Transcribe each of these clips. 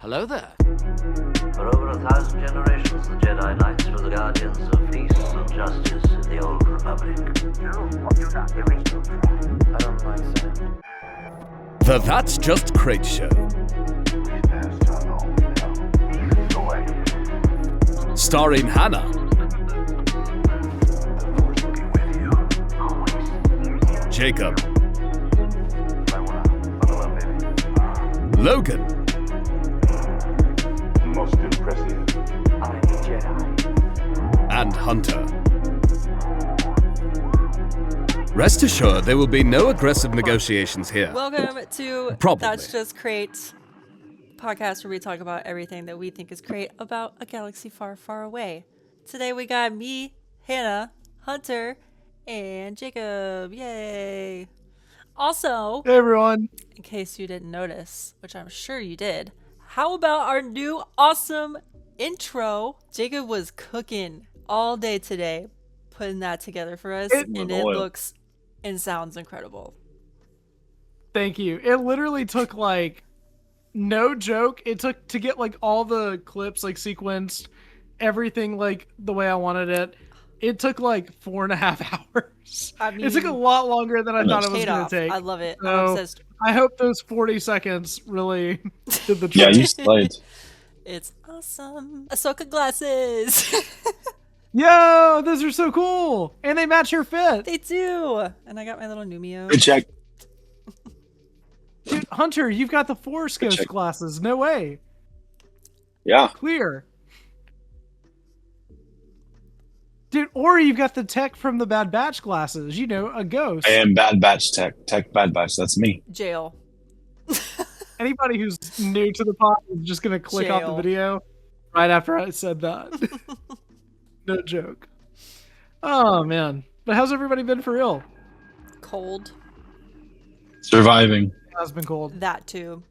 Hello there. For over 1,000 generations, the Jedi Knights were the guardians of peace and justice in the Old Republic. I don't mind saying. The That's Just Crait Show. Starring Hannah. Jacob. Logan. Most impressive. I'm Jedi. And Hunter. Rest assured, there will be no aggressive negotiations here. Welcome to Probably. That's Just Crait, podcast where we talk about everything that we think is great about a galaxy far, far away. Today we got me, Hannah, Hunter, and Jacob. Yay! Also, Hey everyone. in case you didn't notice, which I'm sure you did, how about our new awesome intro? Jacob was cooking all day today, putting that together for us, and it looks and sounds incredible. Thank you. It literally took no joke. It took to get all the clips sequenced, everything the way I wanted it. It took 4.5 hours. I mean, it took a lot longer than I thought it was going to take. I love it. So, I'm obsessed. I hope those 40 seconds really did the trick. Yeah, you slayed. It's awesome. Ahsoka glasses. Yo, those are so cool. And they match your fit. They do. And I got my little Numio. Good check. Dude, Hunter, you've got the Force Ghost check. glasses. No way. Yeah. Clear. Dude, or you've got the tech from the Bad Batch glasses. You know, a ghost. I am Bad Batch Tech Bad Batch. That's me. Jail. Anybody who's new to the pod is just going to click off the Jail. video right after I said that. No joke. Oh, man. But how's everybody been for real? Cold. Surviving. It has been cold. That too.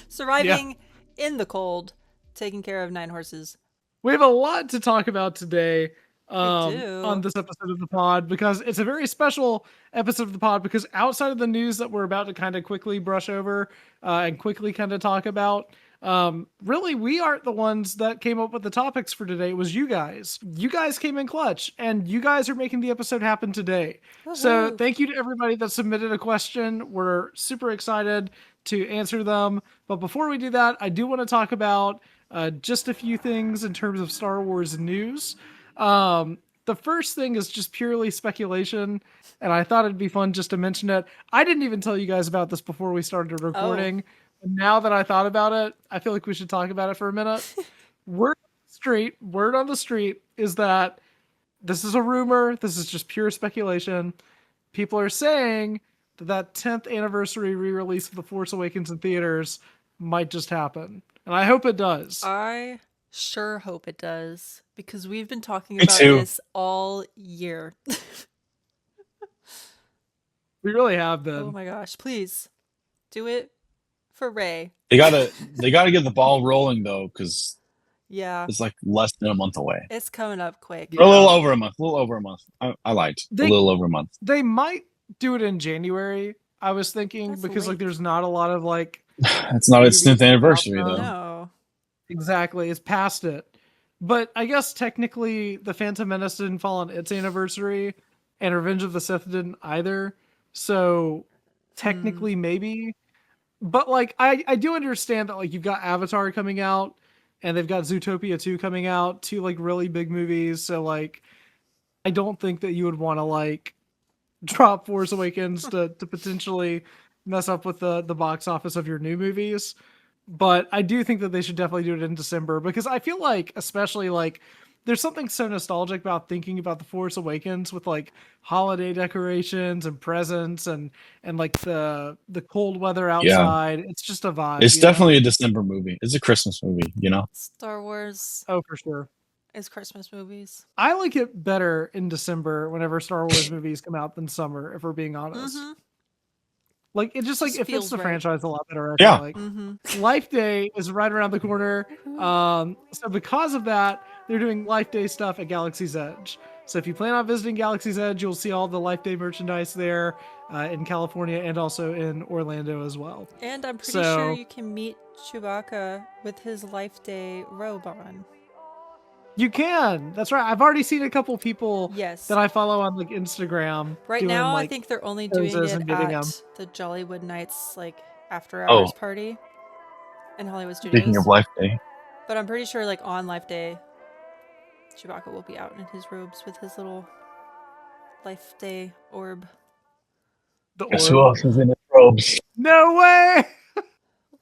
Surviving in the cold. Taking care of 9 horses. We have a lot to talk about today do. on this episode of the pod because it's a very special episode of the pod because outside of the news that we're about to kind of quickly brush over and quickly kind of talk about, really we aren't the ones that came up with the topics for today. It was you guys. You guys came in clutch and you guys are making the episode happen today. So Woohoo. thank you to everybody that submitted a question. We're super excited to answer them. But before we do that, I do want to talk about just a few things in terms of Star Wars news. The first thing is just purely speculation, and I thought it'd be fun just to mention it. I didn't even tell you guys about this before we started recording. But now that I thought about it, I feel like we should talk about it for a minute. Word on the street is that this is a rumor. This is just pure speculation. People are saying that 10th anniversary re-release of The Force Awakens in theaters might just happen. And I hope it does. I sure hope it does. Because we've been talking Me about too. this all year. We really have been. Oh my gosh. Please. Do it for Rey. They gotta get the ball rolling though, because Yeah. it's less than a month away. It's coming up quick. A little over a month. I lied. They- a little over a month. They might do it in January, I was thinking, That's because late. there's not a lot of It's not its 10th anniversary No. though. No. exactly, it's past it. But I guess technically The Phantom Menace didn't fall on its anniversary, and Revenge of the Sith didn't either. So technically maybe. But I do understand that you've got Avatar coming out and they've got Zootopia 2 coming out, two really big movies. So I don't think that you would want to drop Force Awakens to potentially mess up with the box office of your new movies. But I do think that they should definitely do it in December because I feel especially there's something so nostalgic about thinking about The Force Awakens with holiday decorations and presents and the cold weather outside. It's just a vibe. It's you know? definitely a December movie. It's a Christmas movie, you know? Star Wars Oh, for sure. is Christmas movies. I like it better in December whenever Star Wars movies come out than summer, if we're being honest. Mm-hmm. It just it fits feels the right. franchise a lot better. I Yeah. feel like. Mm-hmm. Life Day is right around the corner. So because of that, they're doing Life Day stuff at Galaxy's Edge. So if you plan on visiting Galaxy's Edge, you'll see all the Life Day merchandise there in California and also in Orlando as well. And I'm pretty So- sure you can meet Chewbacca with his Life Day robe on. You can. That's right. I've already seen a couple people Yes. that I follow on like Instagram. Right doing, now, I like, think they're only doing poses it and meeting at 'em. the Jollywood Nights like after Oh. hours party in Hollywood Studios. Speaking of Life Day, But I'm pretty sure like on Life Day, Chewbacca will be out in his robes with his little Life Day orb. the guess orb. who else is in his robes? No way!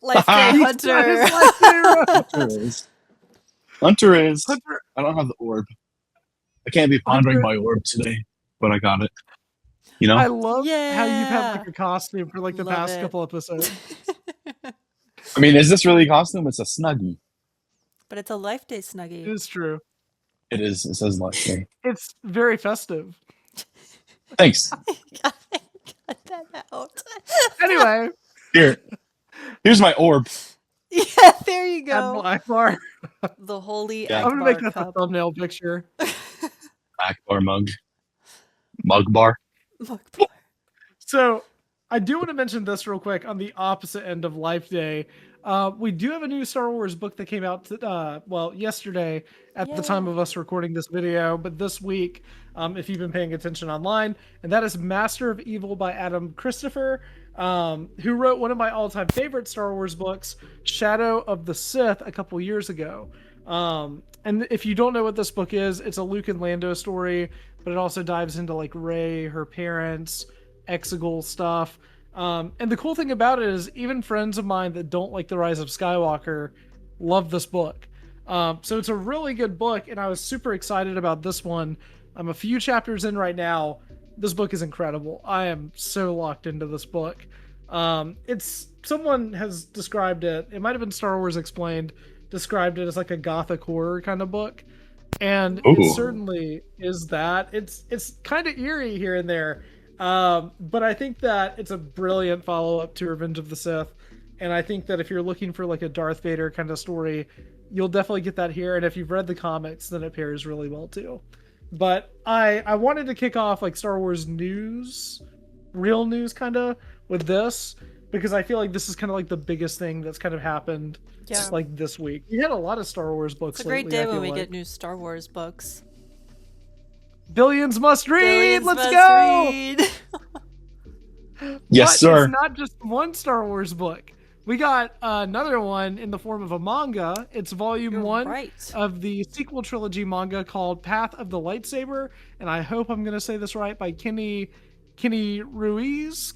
Life Day He's got his Hunter. Life Day robe. Hunter is. Hunter is. Hunter- I don't have the orb. I can't be pondering my orb today, but I got it. You know? I love how you've had Yeah. like a costume for like the Love past it. couple episodes. I mean, is this really a costume? It's a snuggie. But it's a Life Day It snuggie. is true. It is. It says Life Day. It's very festive. Thanks. Cut that out. Anyway, Here's my orb. Yeah, there you Admiral go. Akbar. The holy Yeah. I'm gonna make Akbar that the cup. thumbnail picture. Akbar mug. Mug bar. Akbar. So I do want to mention this real quick on the opposite end of Life Day. We do have a new Star Wars book that came out, yesterday at the time Yeah. of us recording this video, but this week, if you've been paying attention online, and that is Master of Evil by Adam Christopher, who wrote one of my all-time favorite Star Wars books, Shadow of the Sith, a couple years ago. And if you don't know what this book is, it's a Luke and Lando story, but it also dives into like Rey, her parents, Exegol stuff. And the cool thing about it is even friends of mine that don't like The Rise of Skywalker love this book. So it's a really good book, and I was super excited about this one. I'm a few chapters in right now. This book is incredible. I am so locked into this book. Someone has described it. It might have been Star Wars Explained. Described it as like a gothic horror kind of book, and Ooh. it certainly is that. It's kind of eerie here and there, but I think that it's a brilliant follow-up to Revenge of the Sith, and I think that if you're looking for like a Darth Vader kind of story, you'll definitely get that here, and if you've read the comics, then it pairs really well too. But I wanted to kick off like Star Wars news, real news kind of, with this, because I feel like this is kind of like the biggest thing that's kind of happened Yeah. like this week. We had a lot of Star Wars books It's a great lately, day I when feel we like. get new Star Wars books. Billions must read. Billions Let's must go. read. Yes, But sir. It's not just one Star Wars book. We got another one in the form of a manga. It's volume You're 1 right. of the sequel trilogy manga called Path of the Lightsaber, and I hope I'm going to say this right, by Kenny Ruiz.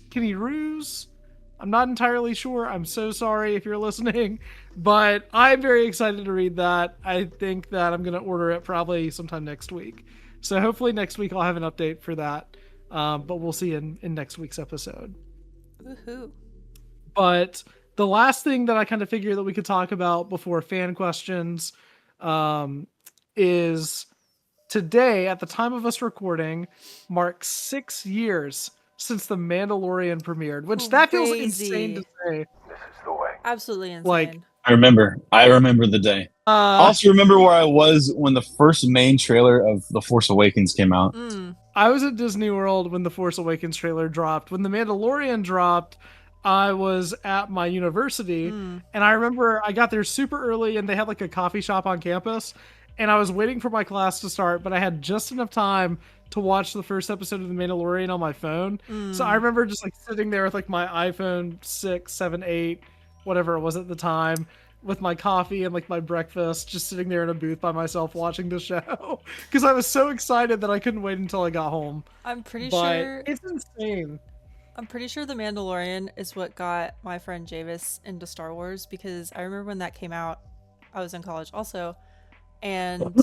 I'm not entirely sure. I'm so sorry if you're listening, but I'm very excited to read that. I think that I'm going to order it probably sometime next week. So hopefully next week I'll have an update for that, but we'll see in next week's episode. Woohoo. But the last thing that I kind of figure that we could talk about before fan questions is today, at the time of us recording, marks 6 years since The Mandalorian premiered, which that feels insane to say. Absolutely insane. Like, I remember the day. I also remember where I was when the first main trailer of The Force Awakens came out. I was at Disney World when The Force Awakens trailer dropped. When The Mandalorian dropped, I was at my university, and I remember I got there super early, and they had like a coffee shop on campus, and I was waiting for my class to start, but I had just enough time to watch the first episode of The Mandalorian on my phone. So I remember just like sitting there with like my iPhone 6, 7, 8, whatever it was at the time, with my coffee and like my breakfast, just sitting there in a booth by myself watching the show because I was so excited that I couldn't wait until I got home. I'm pretty But sure it's insane. I'm pretty sure The Mandalorian is what got my friend Javis into Star Wars, because I remember when that came out, I was in college also, and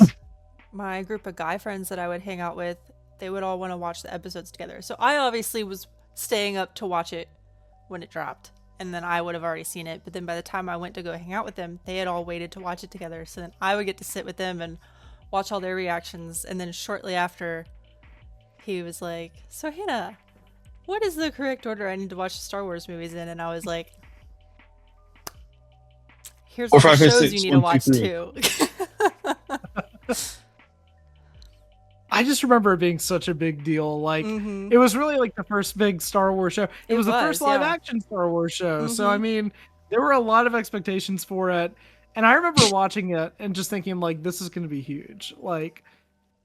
my group of guy friends that I would hang out with, they would all want to watch the episodes together. So I obviously was staying up to watch it when it dropped, and then I would have already seen it. But then by the time I went to go hang out with them, they had all waited to watch it together. So then I would get to sit with them and watch all their reactions. And then shortly after, he was like, "So Hannah, what is the correct order I need to watch the Star Wars movies in?" And I was like, "Here's all 4, the 5, 6, shows you need to 1, watch 2, 3. too." I just remember it being such a big deal. Like it was really like the first big Star Wars show. It was the first live action Star Wars show. So I mean, there were a lot of expectations for it. And I remember watching it and just thinking like, this is going to be huge. Like,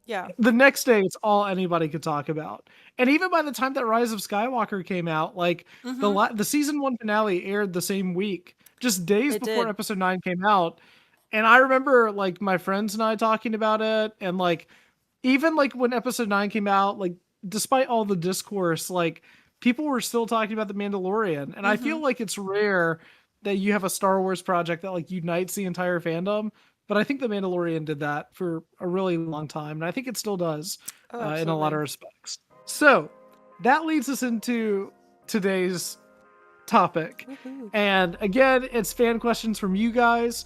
Yeah. the next day, it's all anybody could talk about. And even by the time that Rise of Skywalker came out, like the season 1 finale aired the same week, just days It before did. episode 9 came out. And I remember like my friends and I talking about it, and like even like when episode 9 came out, like despite all the discourse, like people were still talking about the Mandalorian. And I feel like it's rare that you have a Star Wars project that like unites the entire fandom. But I think the Mandalorian did that for a really long time, and I think it still does in a lot of respects. So that leads us into today's topic. And again, it's fan questions from you guys.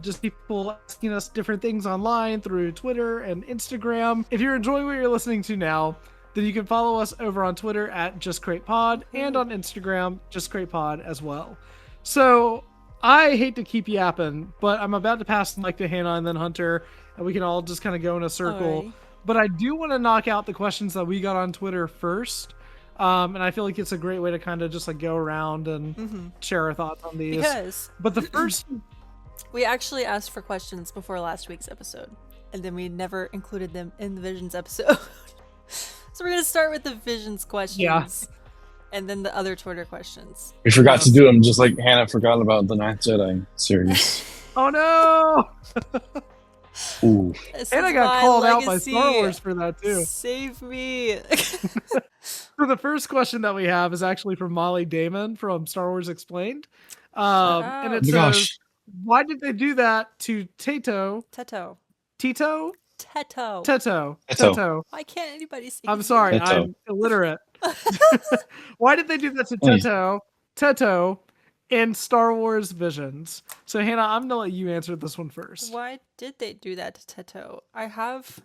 Just people asking us different things online through Twitter and Instagram. If you're enjoying what you're listening to now, then you can follow us over on Twitter at JustCraitPod and on Instagram, JustCraitPod as well. So I hate to keep yapping, but I'm about to pass the mic to Hannah and then Hunter, and we can all just kind of go in a circle. Alrighty. But I do want to knock out the questions that we got on Twitter first. And I feel like it's a great way to kind of just like go around and share our thoughts on these. Because But the first, we actually asked for questions before last week's episode, and then we never included them in the Visions episode. So we're going to start with the Visions questions. And then the other Twitter questions. We forgot to do them, just like Hannah forgot about the Ninth Jedi series. oh no! Ooh. This And I is got my called out by legacy. Star Wars for that too. Save me. So the first question that we have is actually from Molly Damon from Star Wars Explained. And it Oh my says, gosh. why did they do that to Teto? Teto. Tito? Teto. Teto. Teto. Teto. Why can't anybody see? I'm sorry, Teto. I'm illiterate. Why did they do that to Teto in Star Wars Visions? So Hannah, I'm gonna let you answer this one first. Why did they do that to Teto? I have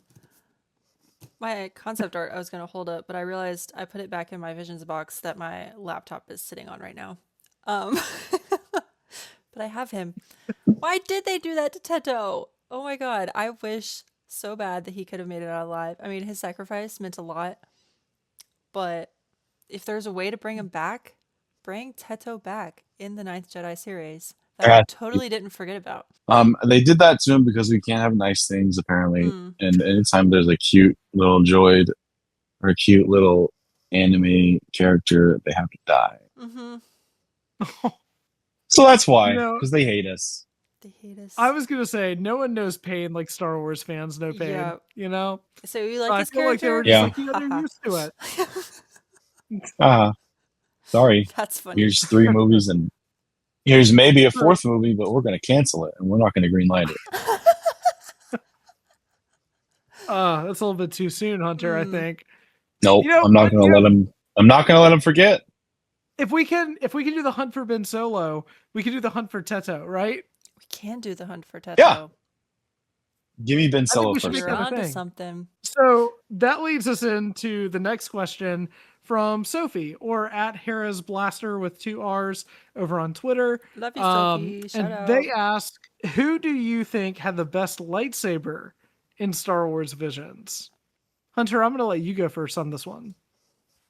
my concept art I was going to hold up, but I realized I put it back in my Visions box that my laptop is sitting on right now. But I have him. Why did they do that to Teto? Oh my god, I wish so bad that he could have made it out alive. I mean, his sacrifice meant a lot, but if there's a way to bring him back, bring Teto back in the Ninth Jedi series that I totally didn't forget about. They did that to him because we can't have nice things apparently. Mm. And anytime there's a cute little droid or a cute little anime character, they have to die. Mm-hmm. So that's why, You know- because they hate us. They hate us. I was gonna say no one knows pain like Star Wars fans know pain. Yeah. You know? So you So like I his feel like they were character? just like, they're used to it. Sorry. That's funny. Here's 3 movies and here's maybe a 4th movie, but we're going to cancel it and we're not going to greenlight it. That's a little bit too soon, Hunter, I think. Nope. You know, I'm not but, going to let him. I'm not going to let him forget. If we can do the hunt for Ben Solo, we can do the hunt for Teto, right? We can do the hunt for Teto. Yeah. Give me Ben think Solo we should first. make You're that a onto thing. something. So that leads us into the next question from Sophie, or at Hera's Blaster with 2 R's over on Twitter. Love you, Sophie. Shout And out. they ask, who do you think had the best lightsaber in Star Wars Visions? Hunter, I'm going to let you go first on this one.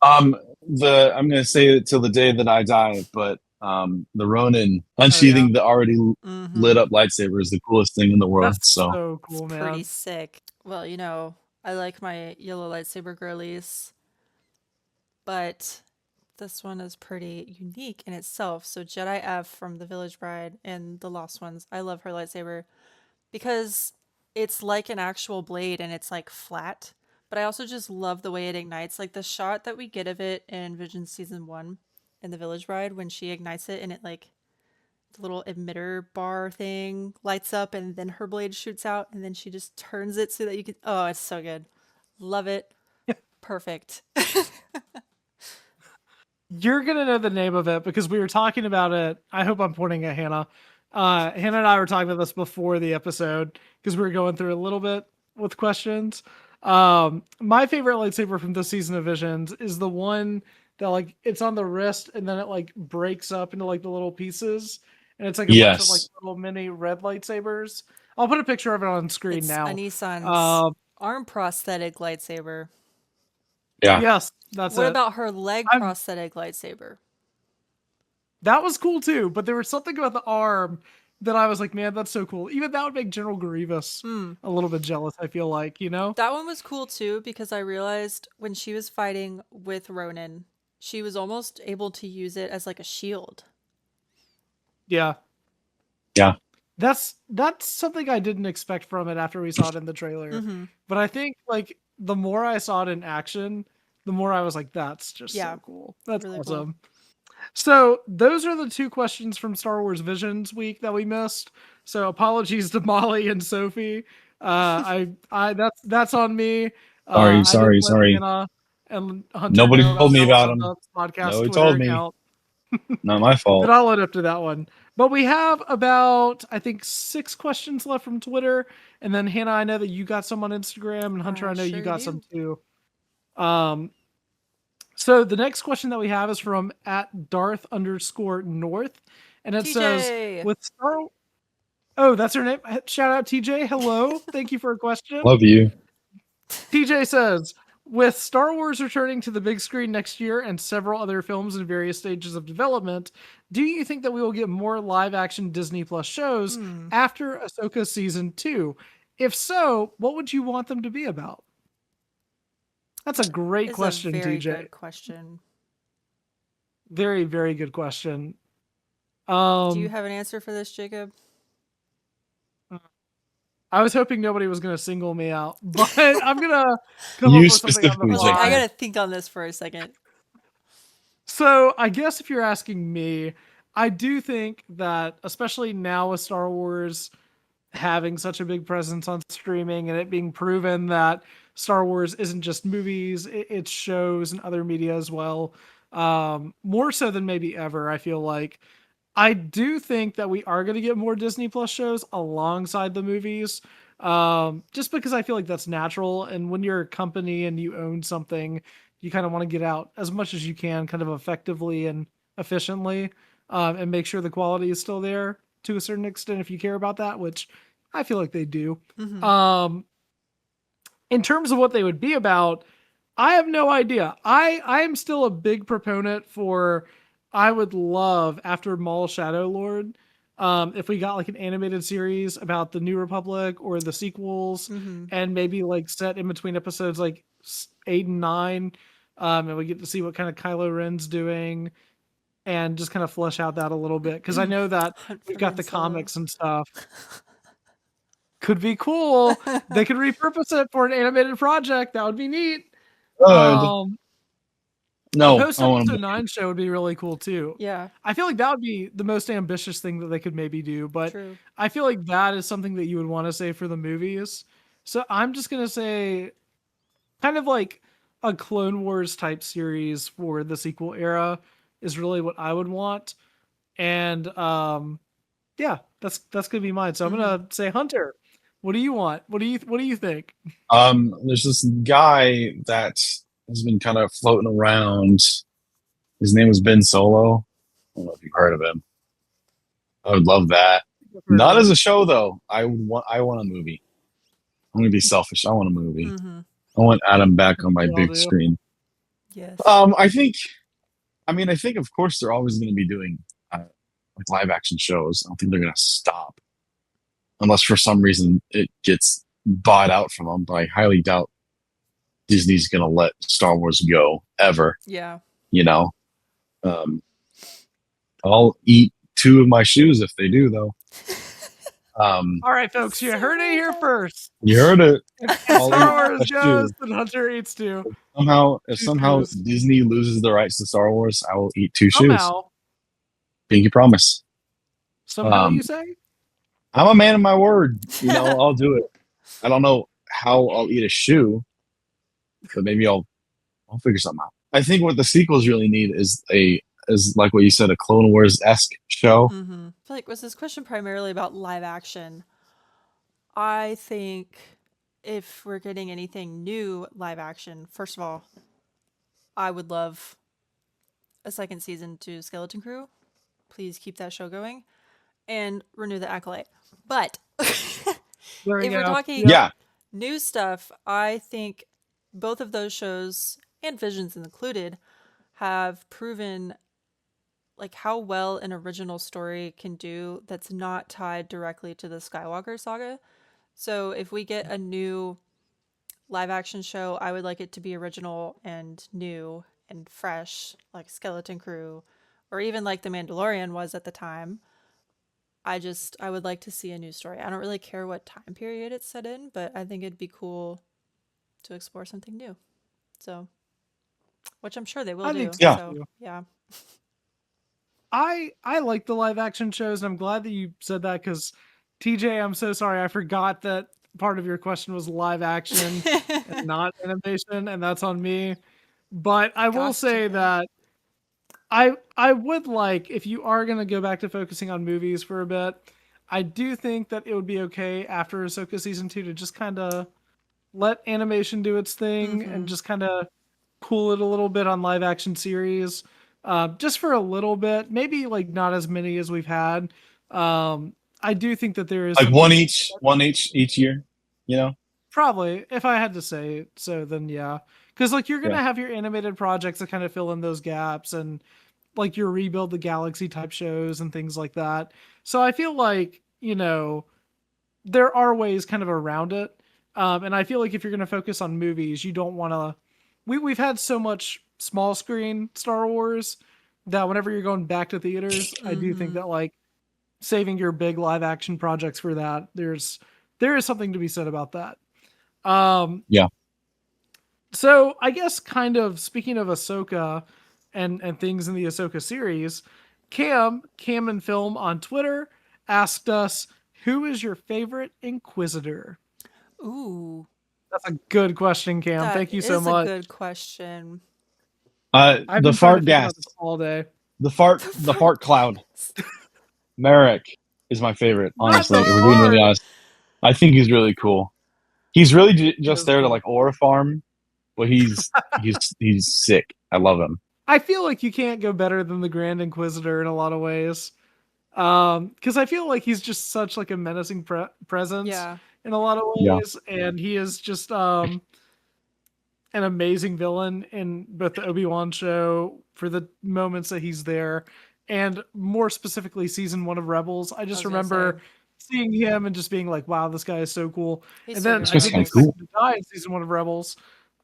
I'm going to say it till the day that I die, but the Ronin unsheathing the already Mhm. lit up lightsaber is the coolest thing in the world. That's So so cool, It's man. pretty sick. Well, you know, I like my yellow lightsaber girlies, but this one is pretty unique in itself. So Jedi F from The Village Bride and The Lost Ones, I love her lightsaber because it's like an actual blade and it's like flat. But I also just love the way it ignites. Like the shot that we get of it in Vision Season 1 in The Village Bride when she ignites it and it like the little emitter bar thing lights up and then her blade shoots out and then she just turns it so that you can, oh, it's so good. Love it. Perfect. You're going to know the name of it because we were talking about it. I hope I'm pointing at Hannah. Hannah and I were talking about this before the episode because we were going through a little bit with questions. My favorite lightsaber from this season of Visions is the one that like it's on the wrist and then it like breaks up into like the little pieces and it's like a bunch of like little mini red lightsabers. I'll put a picture of it on screen It's now. Anisan's arm prosthetic lightsaber? Yeah. Yes, that's What it. about her leg I'm- prosthetic lightsaber? That was cool too, but there was something about the arm that I was like, man, that's so cool. Even that would make General Grievous a little bit jealous, I feel like, you know? That one was cool too because I realized when she was fighting with Ronan, she was almost able to use it as like a shield. Yeah. Yeah. That's something I didn't expect from it after we saw it in the trailer. Mm-hmm. But I think like the more I saw it in action, the more I was like, that's just Yeah. so cool. That's Really cool. awesome. So those are the 2 questions from Star Wars Visions week that we missed. So apologies to Molly and Sophie. I that's on me. I didn't let Hannah and Hunter Nobody know told me that was about on them. the podcast Nobody Twitter told me. account. Not my But fault. I'll own up to that one. But we have about, I think, 6 questions left from Twitter. And then Hannah, I know that you got some on Instagram, and Hunter, I know you sure got do. some too. So the next question that we have is from @Darth_North. And it TJ. says, with Star Oh, that's her name. Shout out TJ. Hello. Thank you for a question. Love you. TJ says, with Star Wars returning to the big screen next year and several other films in various stages of development, do you think that we will get more live-action Disney Plus shows after Ahsoka Season 2? If so, what would you want them to be about? That's a great It's question, a very TJ. good question. Very, very good question. Do you have an answer for this, Jacob? I was hoping nobody was going to single me out, but I'm going to come You up with something on the specifically, fly. Jacob. I gotta think on this for a second. So I guess if you're asking me, I do think that, especially now with Star Wars having such a big presence on streaming and it being proven that Star Wars isn't just movies, it's shows and other media as well, more so than maybe ever, I feel like. I do think that we are going to get more Disney Plus shows alongside the movies, just because I feel like that's natural. And when you're a company and you own something, you kind of want to get out as much as you can, kind of effectively and efficiently, and make sure the quality is still there to a certain extent if you care about that, which I feel like they do. Mm-hmm. In terms of what they would be about, I have no idea. I am still a big proponent for. I would love, after Maul Shadow Lord, if we got like an animated series about the New Republic or the sequels, and maybe like set in between episodes like 8 and 9, and we get to see what kind of Kylo Ren's doing, and just kind of flesh out that a little bit, because I know that we've got the comics and stuff. Could be cool. They could repurpose it for an animated project. That would be neat. No, Post I want episode to. 9 show would be really cool too. Yeah, I feel like that would be the most ambitious thing that they could maybe do, but true. I feel like that is something that you would want to say for the movies. So I'm just gonna say kind of like a Clone Wars type series for the sequel era is really what I would want. And yeah, that's gonna be mine. So I'm gonna say Hunter. What do you want? What do you think? There's this guy that has been kind of floating around. His name is Ben Solo. I don't know if you've heard of him. I would love that. Not as a show though. I want a movie. I'm gonna be selfish. I want a movie. Mm-hmm. I want Adam back on my We all big do. screen. Yes. I think of course they're always going to be doing like live action shows. I don't think they're going to stop unless for some reason it gets bought out from them. But I highly doubt Disney's going to let Star Wars go ever. Yeah. You know, I'll eat 2 of my shoes if they do, though. All right, folks, you heard it here first. You heard it. If I'll Star eat Wars a goes, shoe. then Hunter eats 2. If somehow shoes. Disney loses the rights to Star Wars, I will eat 2 shoes. Somehow, Pinky promise. you say? I'm a man of my word. You know, I'll do it. I don't know how I'll eat a shoe, but maybe I'll figure something out. I think what the sequels really need is like what you said, a Clone Wars-esque show. Mm-hmm. I feel like, was this question primarily about live action? I think if we're getting anything new live action, first of all, I would love a second season to Skeleton Crew. Please keep that show going and renew the Acolyte. But if There you we're go. talking Yeah. New stuff, I think both of those shows, and Visions included, have proven like how well an original story can do that's not tied directly to the Skywalker saga. So if we get a new live action show, I would like it to be original and new and fresh, like Skeleton Crew, or even like The Mandalorian was at the time. I would like to see a new story. I don't really care what time period it's set in, but I think it'd be cool to explore something new. So, which I'm sure they will I do. think so, So, too. yeah. I like the live action shows, and I'm glad that you said that because TJ, I'm so sorry. I forgot that part of your question was live action and not animation, and that's on me. But I will Gosh, say TJ. that I would like, if you are gonna go back to focusing on movies for a bit, I do think that it would be okay after Ahsoka season 2 to just kind of let animation do its thing and just kind of cool it a little bit on live action series, just for a little bit. Maybe like not as many as we've had. I do think that there is like something one each year. You know. probably, if I had to say so, then yeah, because like you're Yeah. gonna have your animated projects that kind of fill in those gaps and like your rebuild the galaxy type shows and things like that. So I feel like there are ways kind of around it. And I feel like if you're going to focus on movies, you don't want to. We've had so much small screen Star Wars that whenever you're going back to theaters, I do think that like saving your big live action projects for that, there is something to be said about that. Yeah. So I guess kind of speaking of Ahsoka and things in the Ahsoka series, Cam and Film on Twitter asked us, "Who is your favorite Inquisitor?" Ooh, That's a good question, Cam. that Thank you so is a much. good question. I've The been trying fart to think about gas, this all day. the fart cloud. Merrick is my favorite. Honestly, Not if the we're being really fart. honest, I think he's really cool. He's really just is there to cool. like aura farm, but he's sick. I love him. I feel like you can't go better than the Grand Inquisitor in a lot of ways. Because I feel like he's just such like a menacing presence Yeah. in a lot of Yeah. ways, and he is just an amazing villain in both the Obi-Wan show for the moments that he's there, and more specifically season 1 of Rebels. I just was gonna remember say. seeing him and just being like, "Wow, this guy is so cool." He's And so then good I This fun. didn't guy's expect cool. him to die in season 1 of Rebels.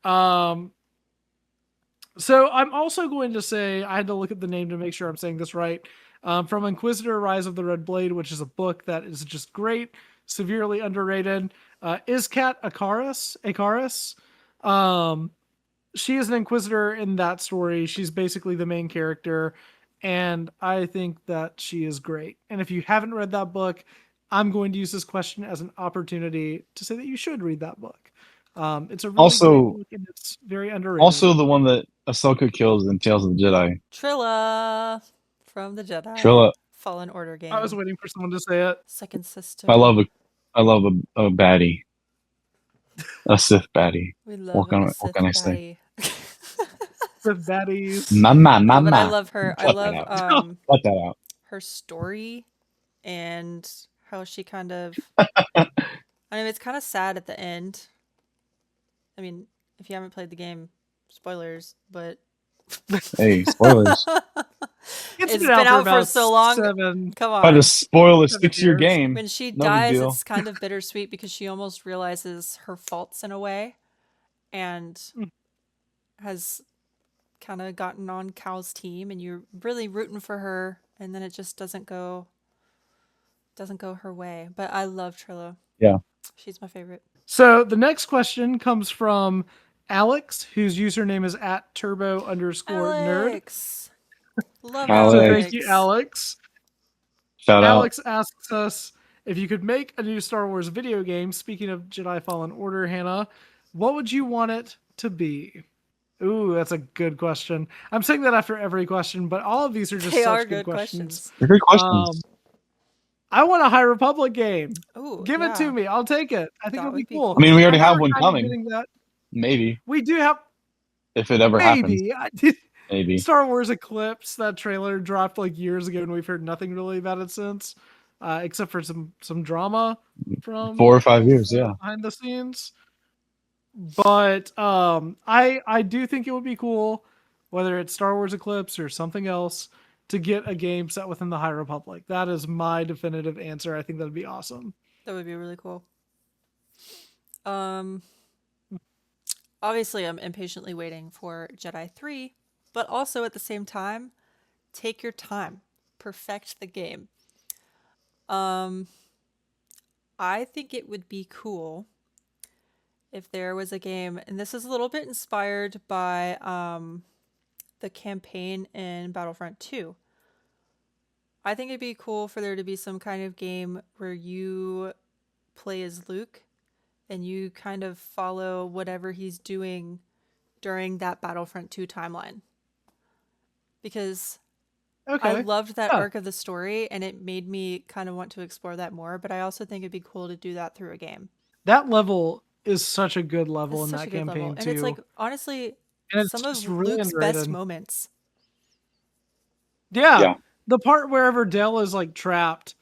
Um, So I'm also going to say I had to look at the name to make sure I'm saying this right. From Inquisitor: Rise of the Red Blade, which is a book that is just great, severely underrated. Iskat Akaris. She is an Inquisitor in that story. She's basically the main character, and I think that she is great. And if you haven't read that book, I'm going to use this question as an opportunity to say that you should read that book. It's a really great Also, book, and it's very underrated. also the one that Ahsoka kills in Tales of the Jedi. Trilla from the Jedi Trilla. Fallen Order game. I was waiting for someone to say it. Second sister. I love a baddie, a Sith baddie. We love What can a I Sith say? baddie. With baddies. Mama. No, but I love her. I Cut love that out. Cut that out. her story and how she kind of. I mean, it's kind of sad at the end. I mean, if you haven't played the game, spoilers, but Hey, spoilers. It's been out for so long. 7. Come If I on. just spoil a 6-year years. game, When she no big dies, deal. it's kind of bittersweet because she almost realizes her faults in a way and has kind of gotten on Cal's team, and you're really rooting for her, and then it just doesn't go her way. But I love Trilla. Yeah. She's my favorite. So the next question comes from Alex, whose username is @turbo_nerd. Alex. Love Alex. So Alex. thank you, Alex. Shout Alex asks us if you could make a new Star Wars video game. Speaking of Jedi Fallen Order, Hannah, what would you want it to be? Ooh, that's a good question. I'm saying that after every question, but all of these are just They such are good good questions. questions. They're good questions. I want a High Republic game. Ooh, Give it to me. I'll take it. I think That it'll be would be cool. I mean, we already I know have we're one kind of coming. getting that. Maybe. We do have If it ever happens. maybe. Maybe. Star Wars Eclipse, that trailer dropped like years ago, and we've heard nothing really about it since. except for some drama from 4 or 5 years. Yeah. behind the scenes. But I do think it would be cool, whether it's Star Wars Eclipse or something else, to get a game set within the High Republic. That is my definitive answer. I think that'd be awesome. That would be really cool. Obviously, I'm impatiently waiting for Jedi 3, but also at the same time, take your time, perfect the game. I think it would be cool if there was a game, and this is a little bit inspired by the campaign in Battlefront 2. I think it'd be cool for there to be some kind of game where you play as Luke and you kind of follow whatever he's doing during that Battlefront 2 timeline. Because I loved that arc of the story, and it made me kind of want to explore that more, but I also think it'd be cool to do that through a game. That level is such a good level It's in such that a good campaign level. too. And it's like, honestly, And it's some of just really Luke's underrated. best moments. Yeah. Yeah. The part wherever Dell is like trapped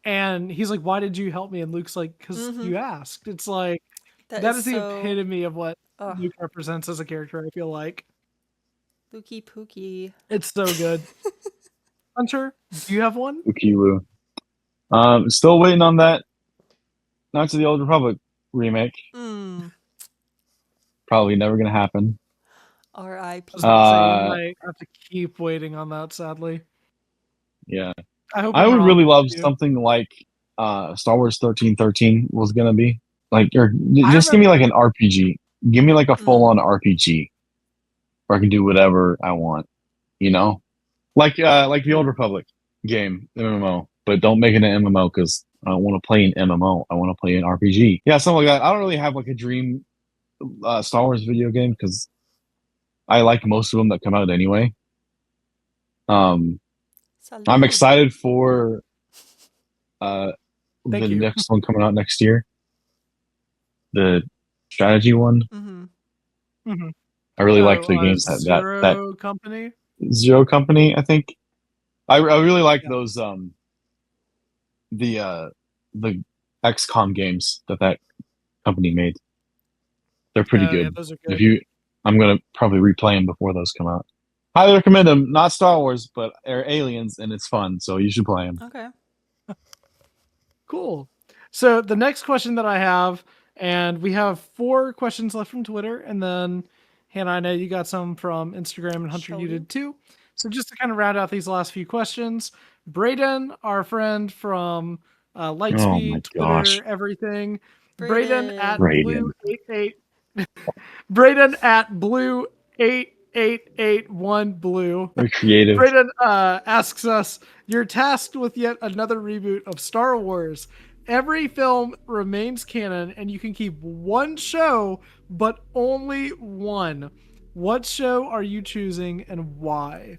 and he's like, "Why did you help me?" And Luke's like, "Because you asked." It's like that is the so... epitome of what Ugh. Luke represents as a character, I feel like. Lukey Pookie. It's so good. Hunter, do you have one? Wookie Woo. Still waiting on that Knights of the Old Republic remake. Probably never gonna happen. R.I.P. I was gonna say, you might have to keep waiting on that, sadly. Yeah. I hope I I'm would wrong really love with you. something like Star Wars 1313 was gonna be. Like, or I just give me like an remember- RPG. Give me like a full on RPG where I can do whatever I want. You know? Like the Old Republic game, MMO. But don't make it an MMO because I don't want to play an MMO. I want to play an RPG. Yeah, something like that. I don't really have like a dream Star Wars video game because I like most of them that come out anyway. I'm Salud. excited for the Thank you. next one coming out next year. The strategy one. Mm-hmm. I really like the games that Zero Company. Zero Company, I think. I really like those the XCOM games that company made. They're pretty good. Yeah, those are good. I'm gonna probably replay them before those come out. Highly recommend them. Not Star Wars, but they're aliens, and it's fun, so you should play them. Okay. Cool. So the next question that I have, and we have 4 questions left from Twitter, and then Hannah, I know you got some from Instagram, and Hunter, you did too. So just to kind of round out these last few questions, Braden, our friend from Lightspeed, Twitter, everything. Braden at Blue88. Braden at Blue8881Blue. Very creative. Braden asks us, "You're tasked with yet another reboot of Star Wars. Every film remains canon, and you can keep one show, but only one. What show are you choosing, and why?"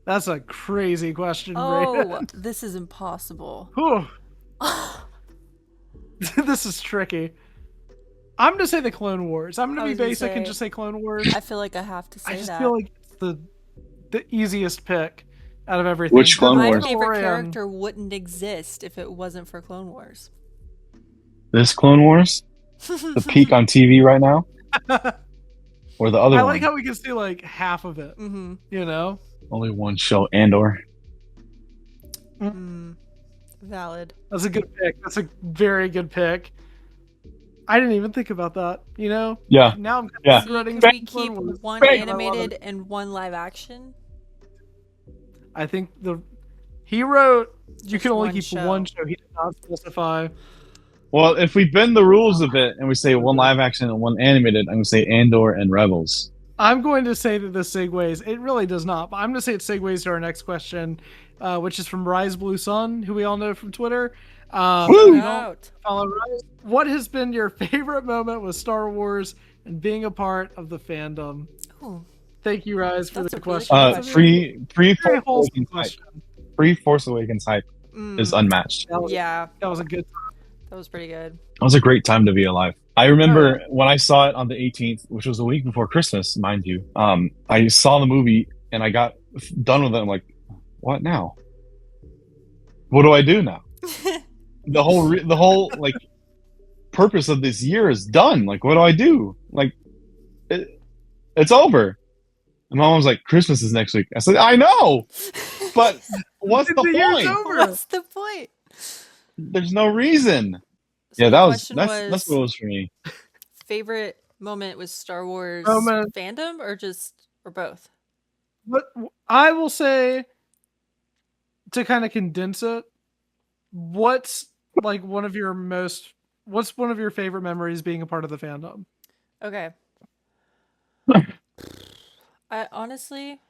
That's a crazy question, Braden. Oh, this is impossible. Whew. This is tricky. I'm going to say the Clone Wars. I'm going to be basic and just say Clone Wars. I feel like I have to say that. I just feel like it's the easiest pick out of everything. Which Clone My Wars? favorite character wouldn't exist if it wasn't for Clone Wars. This Clone Wars? The peak on TV right now? Or the other one? I like how we can see like half of it. Mm-hmm. You know? Only one show, Andor. Valid. That's a good pick. That's a very good pick. I didn't even think about that, you know? Yeah. Now I'm Yeah. running. Can we keep one animated and one live action? I think he wrote you Just can only one keep show. one show. He did not specify. Well, if we bend the rules a bit and we say one live action and one animated, I'm going to say Andor and Rebels. I'm going to say that this segues. It really does not, but I'm going to say it segues to our next question, which is from Rise Blue Sun, who we all know from Twitter. If you don't follow Rise, what has been your favorite moment with Star Wars and being a part of the fandom? Ooh. Thank you, Rise, for That's the a really question. good question. Very wholesome question. Force Awakens hype is unmatched. Yeah, That was a good. that was pretty good. It was a great time to be alive. I remember when I saw it on the 18th, which was a week before Christmas, mind you. I saw the movie and I got done with it. I'm like, what now? What do I do now? the whole like purpose of this year is done. Like, what do I do? Like, it's over. And my mom was like, Christmas is next week. I said, I know, but what's the year's point? over. What's the point? There's no reason. So Yeah, the that's question what it was for me. favorite moment was Star Wars Moment. fandom or both? But I will say, to kind of condense it, what's one of your favorite memories being a part of the fandom? Okay. I honestly,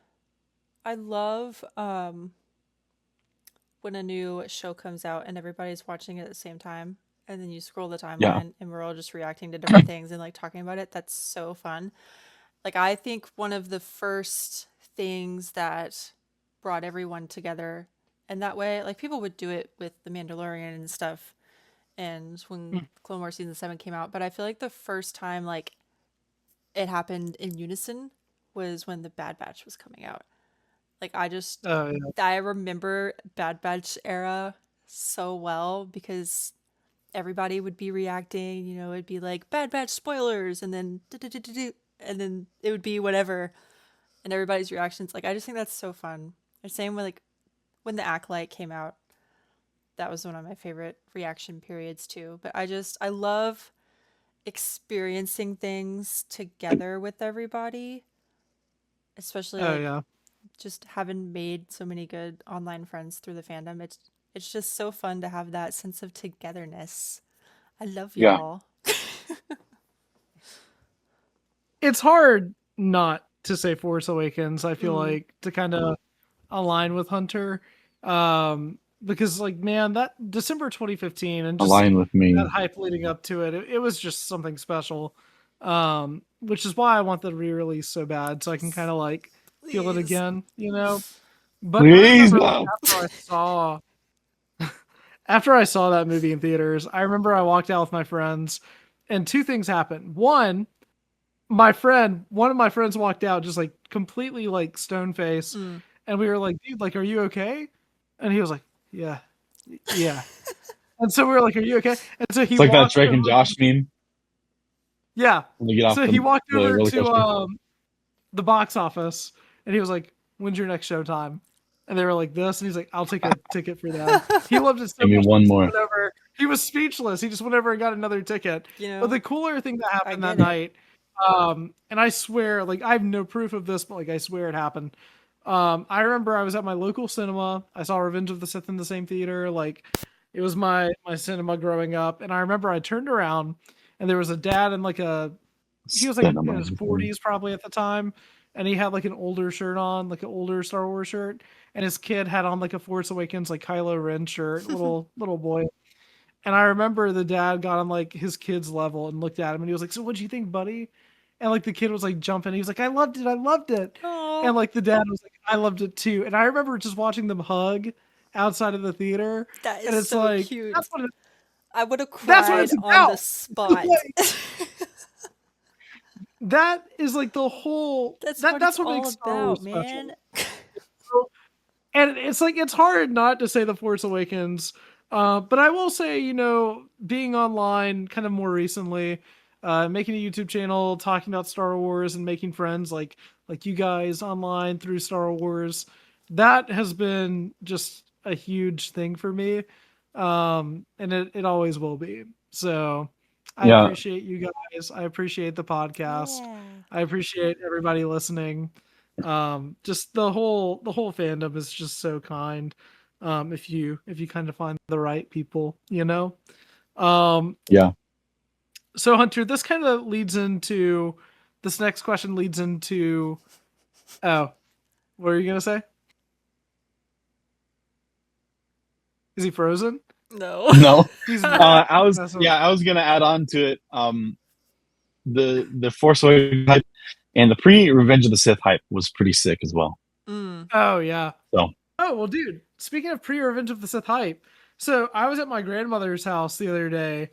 I love when a new show comes out and everybody's watching it at the same time, and then you scroll the timeline Yeah. and we're all just reacting to different things and like talking about it. That's so fun. Like, I think one of the first things that brought everyone together in that way, like people would do it with The Mandalorian and stuff, and when Clone Wars season 7 came out, but I feel like the first time like it happened in unison was when the Bad Batch was coming out. Like, Oh, yeah. I remember Bad Batch era so well because everybody would be reacting, you know, it'd be like Bad Batch spoilers, and then and then it would be whatever, and everybody's reactions. Like, I just think that's so fun. The same with like when the Acolyte came out, that was one of my favorite reaction periods too. But I love experiencing things together with everybody, especially Oh, like yeah. just having made so many good online friends through the fandom. It's just so fun to have that sense of togetherness. I love Yeah. y'all. It's hard not to say Force Awakens. I feel like, to kind of align with Hunter, because like, man, that December 2015 and just Align with me. that hype leading up to it was just something special. Which is why I want the re-release so bad, so I can kind of like feel it Please. again, you know. But Please, I remember, like, no. after I saw that movie in theaters, I remember I walked out with my friends, and two things happened. One, one of my friends walked out just like completely like stone face, and we were like, dude, like, are you okay? And he was like, yeah. And so we were like, are you okay? And so he It's like that walked Drake and over- Josh meme. Yeah. When they get off So he walked the over roller to coaster. the box office, and he was like, when's your next showtime? And they were like, this, and he's like, I'll take a ticket for that. He loved it so Give me much. one He more. went over- he was speechless. He just went over and got another ticket. You know, But the cooler thing that happened that get it. night, and I swear, like, I have no proof of this, but like, I swear it happened. I remember I was at my local cinema. I saw Revenge of the Sith in the same theater. Like, it was my cinema growing up, and I remember I turned around, and there was a dad and like he was like in his 40s probably at the time, and he had like an older shirt on, like an older Star Wars shirt, and his kid had on like a Force Awakens like Kylo Ren shirt, little boy. And I remember the dad got on like his kid's level and looked at him, and he was like, "So what'd you think, buddy?" And like the kid was like jumping. He was like, "I loved it, I loved it." Aw. And like the dad was like, "I loved it too." And I remember just watching them hug outside of the theater. That is And it's so like, cute. that's what I would have That's what cried it's on the about. spot. that is like the whole. That's that's what what it's all makes Star Wars about, special. man. And it's like, it's hard not to say The Force Awakens. But I will say, you know, being online kind of more recently, making a YouTube channel, talking about Star Wars and making friends like you guys online through Star Wars, that has been just a huge thing for me. And it always will be. So I Yeah. appreciate you guys. I appreciate the podcast. Yeah. I appreciate everybody listening. Just the whole fandom is just so kind. If you kind of find the right people, you know. Yeah. So Hunter, this kind of leads into this next question leads into what are you gonna say? Is he frozen? No. No. He's I was gonna add on to it. The Force Awakens hype and the pre-Revenge of the Sith hype was pretty sick as well. Oh yeah. So. Oh well, dude. Speaking of pre-Revenge of the Sith hype, so I was at my grandmother's house the other day,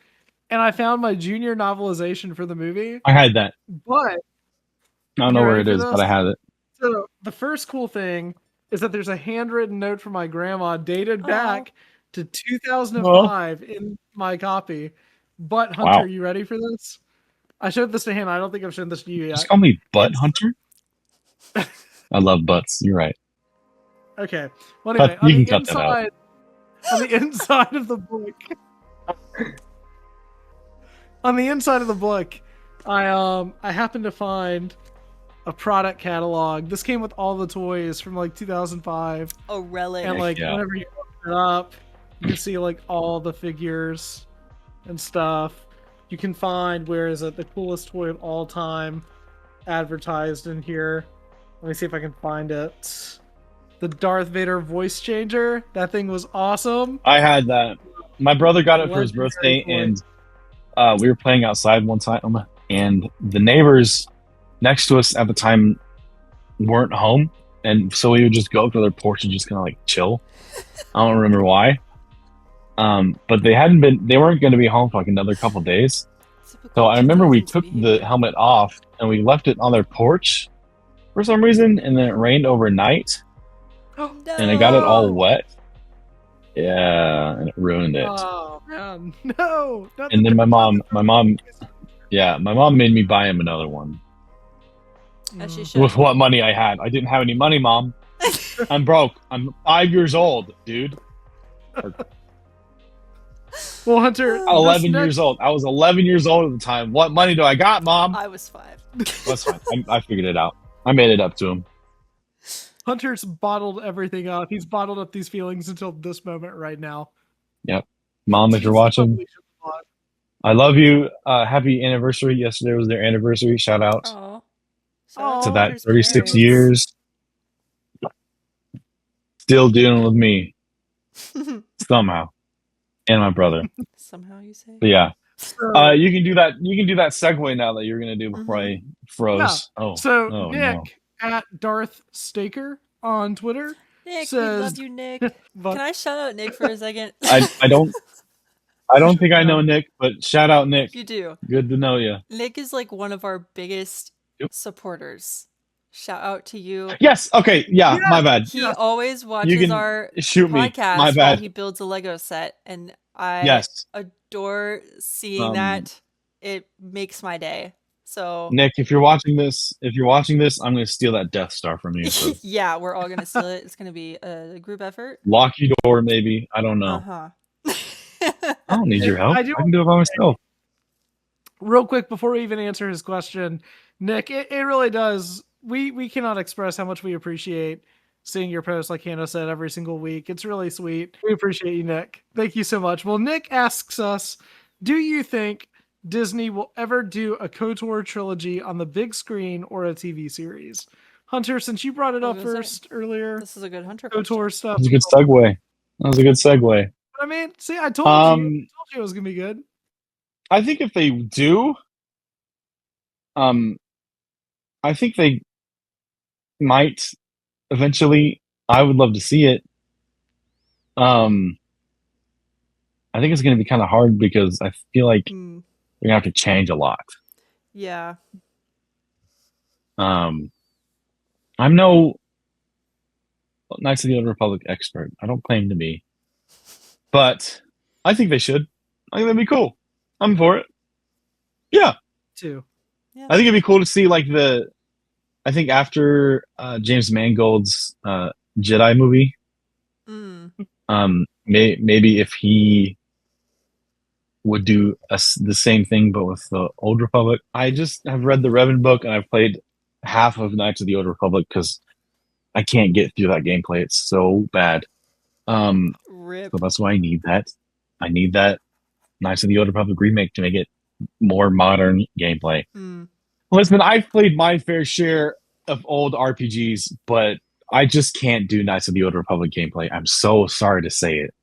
and I found my junior novelization for the movie. I had that. But I don't know where it is, but I had it. So the first cool thing is that there's a handwritten note from my grandma dated back to 2005 in my copy. But Hunter, Wow. you ready for this? I showed this to Hannah. I don't think I've shown this to you Just yet. call me Butt Hunter. I love butts. You're right. Okay. Well, anyway, You can cut that out. on the inside of the book, on the inside of the book, I happened to find a product catalog. This came with all the toys from like 2005, A relic. and like Yeah. whenever you open it up, you can see like all the figures and stuff. You can find, where is it, the coolest toy of all time advertised in here. Let me see if I can find it. The Darth Vader voice changer. That thing was awesome. I had that. My brother got it for his Legendary birthday, toy. and we were playing outside one time, and the neighbors next to us at the time weren't home, and so we would just go up to their porch and just kind of like chill. I don't remember why, but they weren't going to be home for like another couple days. Typical So I remember we 2000s took the behavior. helmet off and we left it on their porch for some reason, and then it rained overnight, No. and it got it all wet. Yeah, and it ruined it. Oh man, no! not And the- then my mom made me buy him another one. As she should. With what money I had. I didn't have any money, Mom. I'm broke. I'm 5 years old, dude. Well, Hunter, 11 years old. I was 11 years old at the time. What money do I got, Mom? I was 5. That's fine. I figured it out. I made it up to him. Hunter's bottled everything up. He's bottled up these feelings until this moment right now. Mom, if you're watching, Probably should have bought- I love you. Happy anniversary. Yesterday was their anniversary. Shout out Aw. Aw. to Oh, that Hunter's 36 parents. years. Still dealing with me somehow. And my brother. Somehow you say. But yeah. So, You can do that. You can do that segue now that you're gonna do before I froze. Yeah. Oh, so oh, Nick no. at Darth Staker on Twitter. Nick, we says- love you, Nick. But Can I shout out Nick for a second? I don't think I know Nick, but shout out Nick. You do. Good to know you. Nick is like one of our biggest Yep. supporters. Shout out to you. Yes. Okay. Yeah. Yeah. My bad. He always watches can our Shoot me. podcast My while bad. he builds a Lego set, and I Yes. adore seeing that. It makes my day. So Nick, if you're watching this, I'm gonna steal that Death Star from you. So yeah, we're all gonna steal it. It's gonna be a group effort. lock your door, maybe. I don't know. Uh-huh. I don't need your help. I I do- can do it by myself. real quick before we even answer his question, Nick, it really does. We cannot express how much we appreciate seeing your posts, like Hannah said, every single week. It's really sweet. We appreciate you, Nick. Thank you so much. Well, Nick asks us, do you think Disney will ever do a KOTOR trilogy on the big screen or a TV series? Hunter, since you brought it I up was gonna say, first earlier, This is a good Hunter question. KOTOR stuff. That was a good segue. I mean, see, I told you. I told you it was gonna be good. I think if they do, I think they might eventually. I would love to see it. I think it's going to be kind of hard because I feel like they're Hmm. going to have to change a lot. Yeah. I'm no Knights of the Old Republic expert. I don't claim to be, but I think they should. I think that'd be cool. I'm for it. Yeah. Too. I think it'd be cool to see like I think after James Mangold's Jedi movie, Mm. maybe if he would do the same thing but with the Old Republic. I just have read the Revan book and I've played half of Knights of the Old Republic because I can't get through that gameplay. It's so bad. Rip. So that's why I need that. I need that Knights of the Old Republic remake to make it more modern gameplay. Mm. Listen, I've played my fair share of old RPGs, but I just can't do Knights of the Old Republic gameplay. I'm so sorry to say it.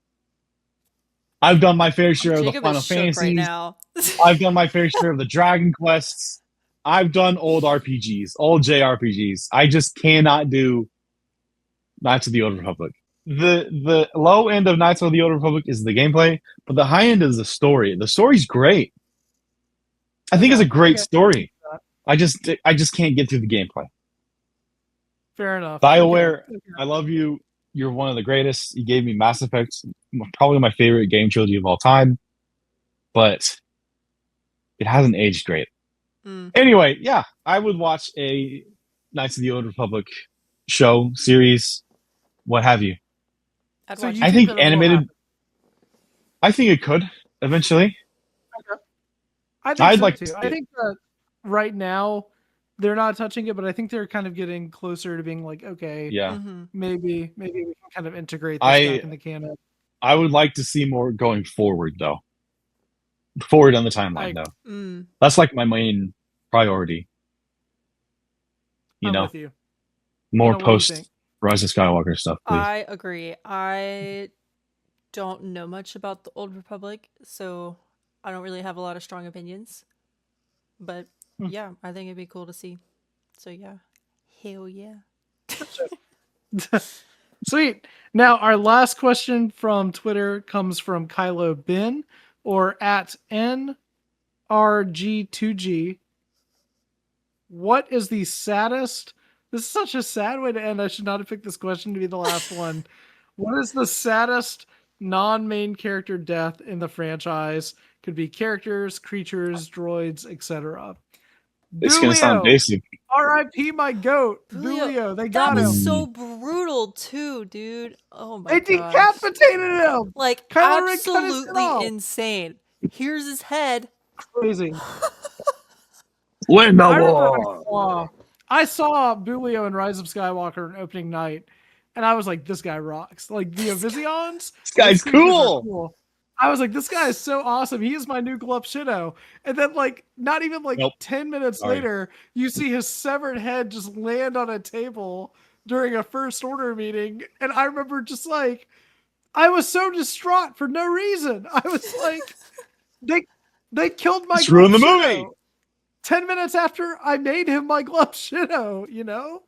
I've done my fair share of the Jacob Final is shook Fantasies. right now. I've done my fair share of the Dragon Quests. I've done old RPGs, old JRPGs. I just cannot do Knights of the Old Republic. The low end of Knights of the Old Republic is the gameplay, but the high end is the story. The story's great. I think it's a great Okay. story. I just can't get through the gameplay. Fair enough. BioWare, Okay. I love you. You're one of the greatest. You gave me Mass Effect, probably my favorite game trilogy of all time, but it hasn't aged great. Mm. Anyway, yeah, I would watch a Knights of the Old Republic show, series, what have you. I'd So watch you it. I think think that it'll animated, happen? I think it could eventually. I think I'd so like to too. see I it. think that right now they're not touching it, but I think they're kind of getting closer to being like, okay, Yeah. Mm-hmm. maybe we can kind of integrate this back in the canon. I would like to see more going forward, though. Forward on the timeline, Like, though. Mm. That's like my main priority. You I'm know, with you. more Hannah, what do you post think? Rise of Skywalker stuff, please. I agree. I don't know much about the Old Republic, so I don't really have a lot of strong opinions. But Hmm. yeah, I think it'd be cool to see. So yeah, hell yeah. Sweet. Now, our last question from Twitter comes from Kylo Bin or at NRG2G. What is the saddest? This is such a sad way to end. I should not have picked this question to be the last one. What is the saddest non-main character death in the franchise? Could be characters, creatures, droids, etc. It's going to sound Bulio, basic. R.I.P. my goat, Bulio, Bulio. They That got was him. so brutal too, dude. Oh my They gosh. decapitated him. Like Kylo Ren cut his head absolutely off. insane. Here's his head. Crazy. Win the I remember war. I saw Bulio in Rise of Skywalker on opening night, and I was like, "This guy rocks!" Like the Avizions, This guy's those creatures are cool. I was like, "This guy is so awesome! He is my new Glup Shido." And then, like, not even like Nope. 10 minutes Sorry. later, you see his severed head just land on a table during a First Order meeting, and I remember just like, I was so distraught for no reason. I was like, they killed my Just ruined the Glup movie. Shido 10 minutes after I made him my Glup Shido, you know?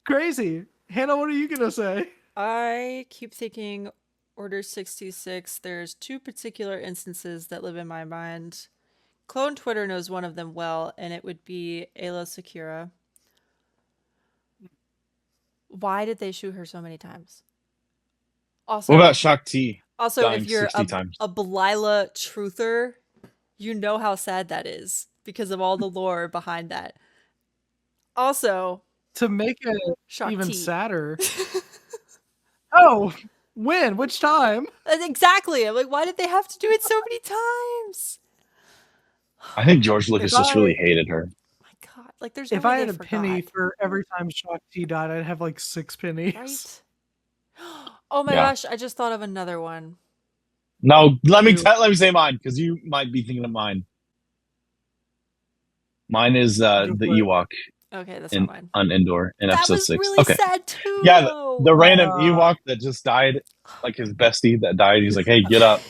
Crazy. Hannah, what are you gonna say? I keep thinking Order 66. There's two particular instances that live in my mind. Clone Twitter knows one of them well, and it would be Ayla Secura. Why did they shoot her so many times? Also, What about Shakti? Also, dying if you're 60 times? a Belila truther, you know how sad that is because of all the lore behind that. Also, To make it Shakti. even sadder. Oh, when? Which time? Exactly. I'm like, why did they have to do it so many times? I think George Lucas If just I- really hated her. My God, like there's If no way I had they a forgot, penny for every time Shakti died, I'd have like 6 pennies. right? Oh my Yeah. gosh, I just thought of another one. No, let me Ew. say mine because you might be thinking of mine. Mine is the for it. Ewok Okay, that's in not mine. on Endor in That episode was 6. really Okay, sad too. yeah, though. the random Uh, Ewok that just died, like his bestie that died. He's like, "Hey, get up."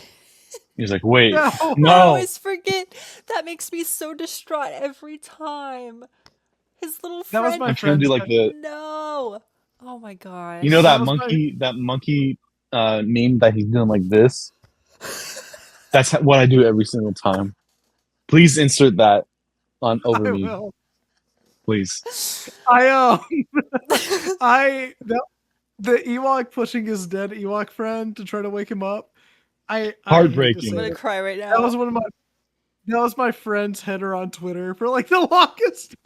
He's like, "Wait, No. I no." always forget. That makes me so distraught every time. His little That was friend. my I'm trying to do like the No. Oh my gosh. you know That that was monkey meme that he's doing like this. That's what I do every single time. Please insert that on over I me, will. please. I the Ewok pushing his dead Ewok friend to try to wake him up. I hate to Heartbreaking. I'm say gonna it. cry right now. That was my friend's header on Twitter for like the longest.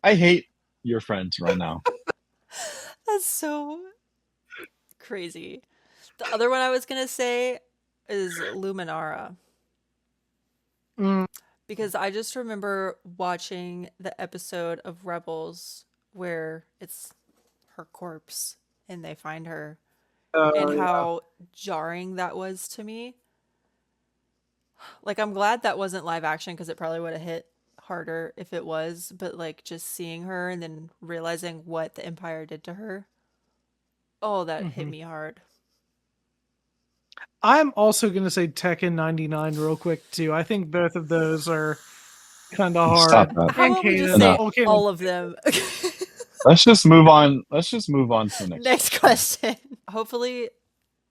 I hate your friends right now. That's so crazy. The other one I was gonna say is Luminara. Mm, Because I just remember watching the episode of Rebels where it's her corpse and they find her and yeah. how jarring that was to me. Like, I'm glad that wasn't live action because it probably would have hit harder if it was, but like just seeing her and then realizing what the Empire did to her. Oh, that hit Mhm. me hard. I'm also gonna say Tekken 99 real quick too. I think both of those are kind of hard. Stop that. How And about we just Kanan. say Okay. all of them? Let's just move on. Let's just move on to the next. Next question. Hopefully,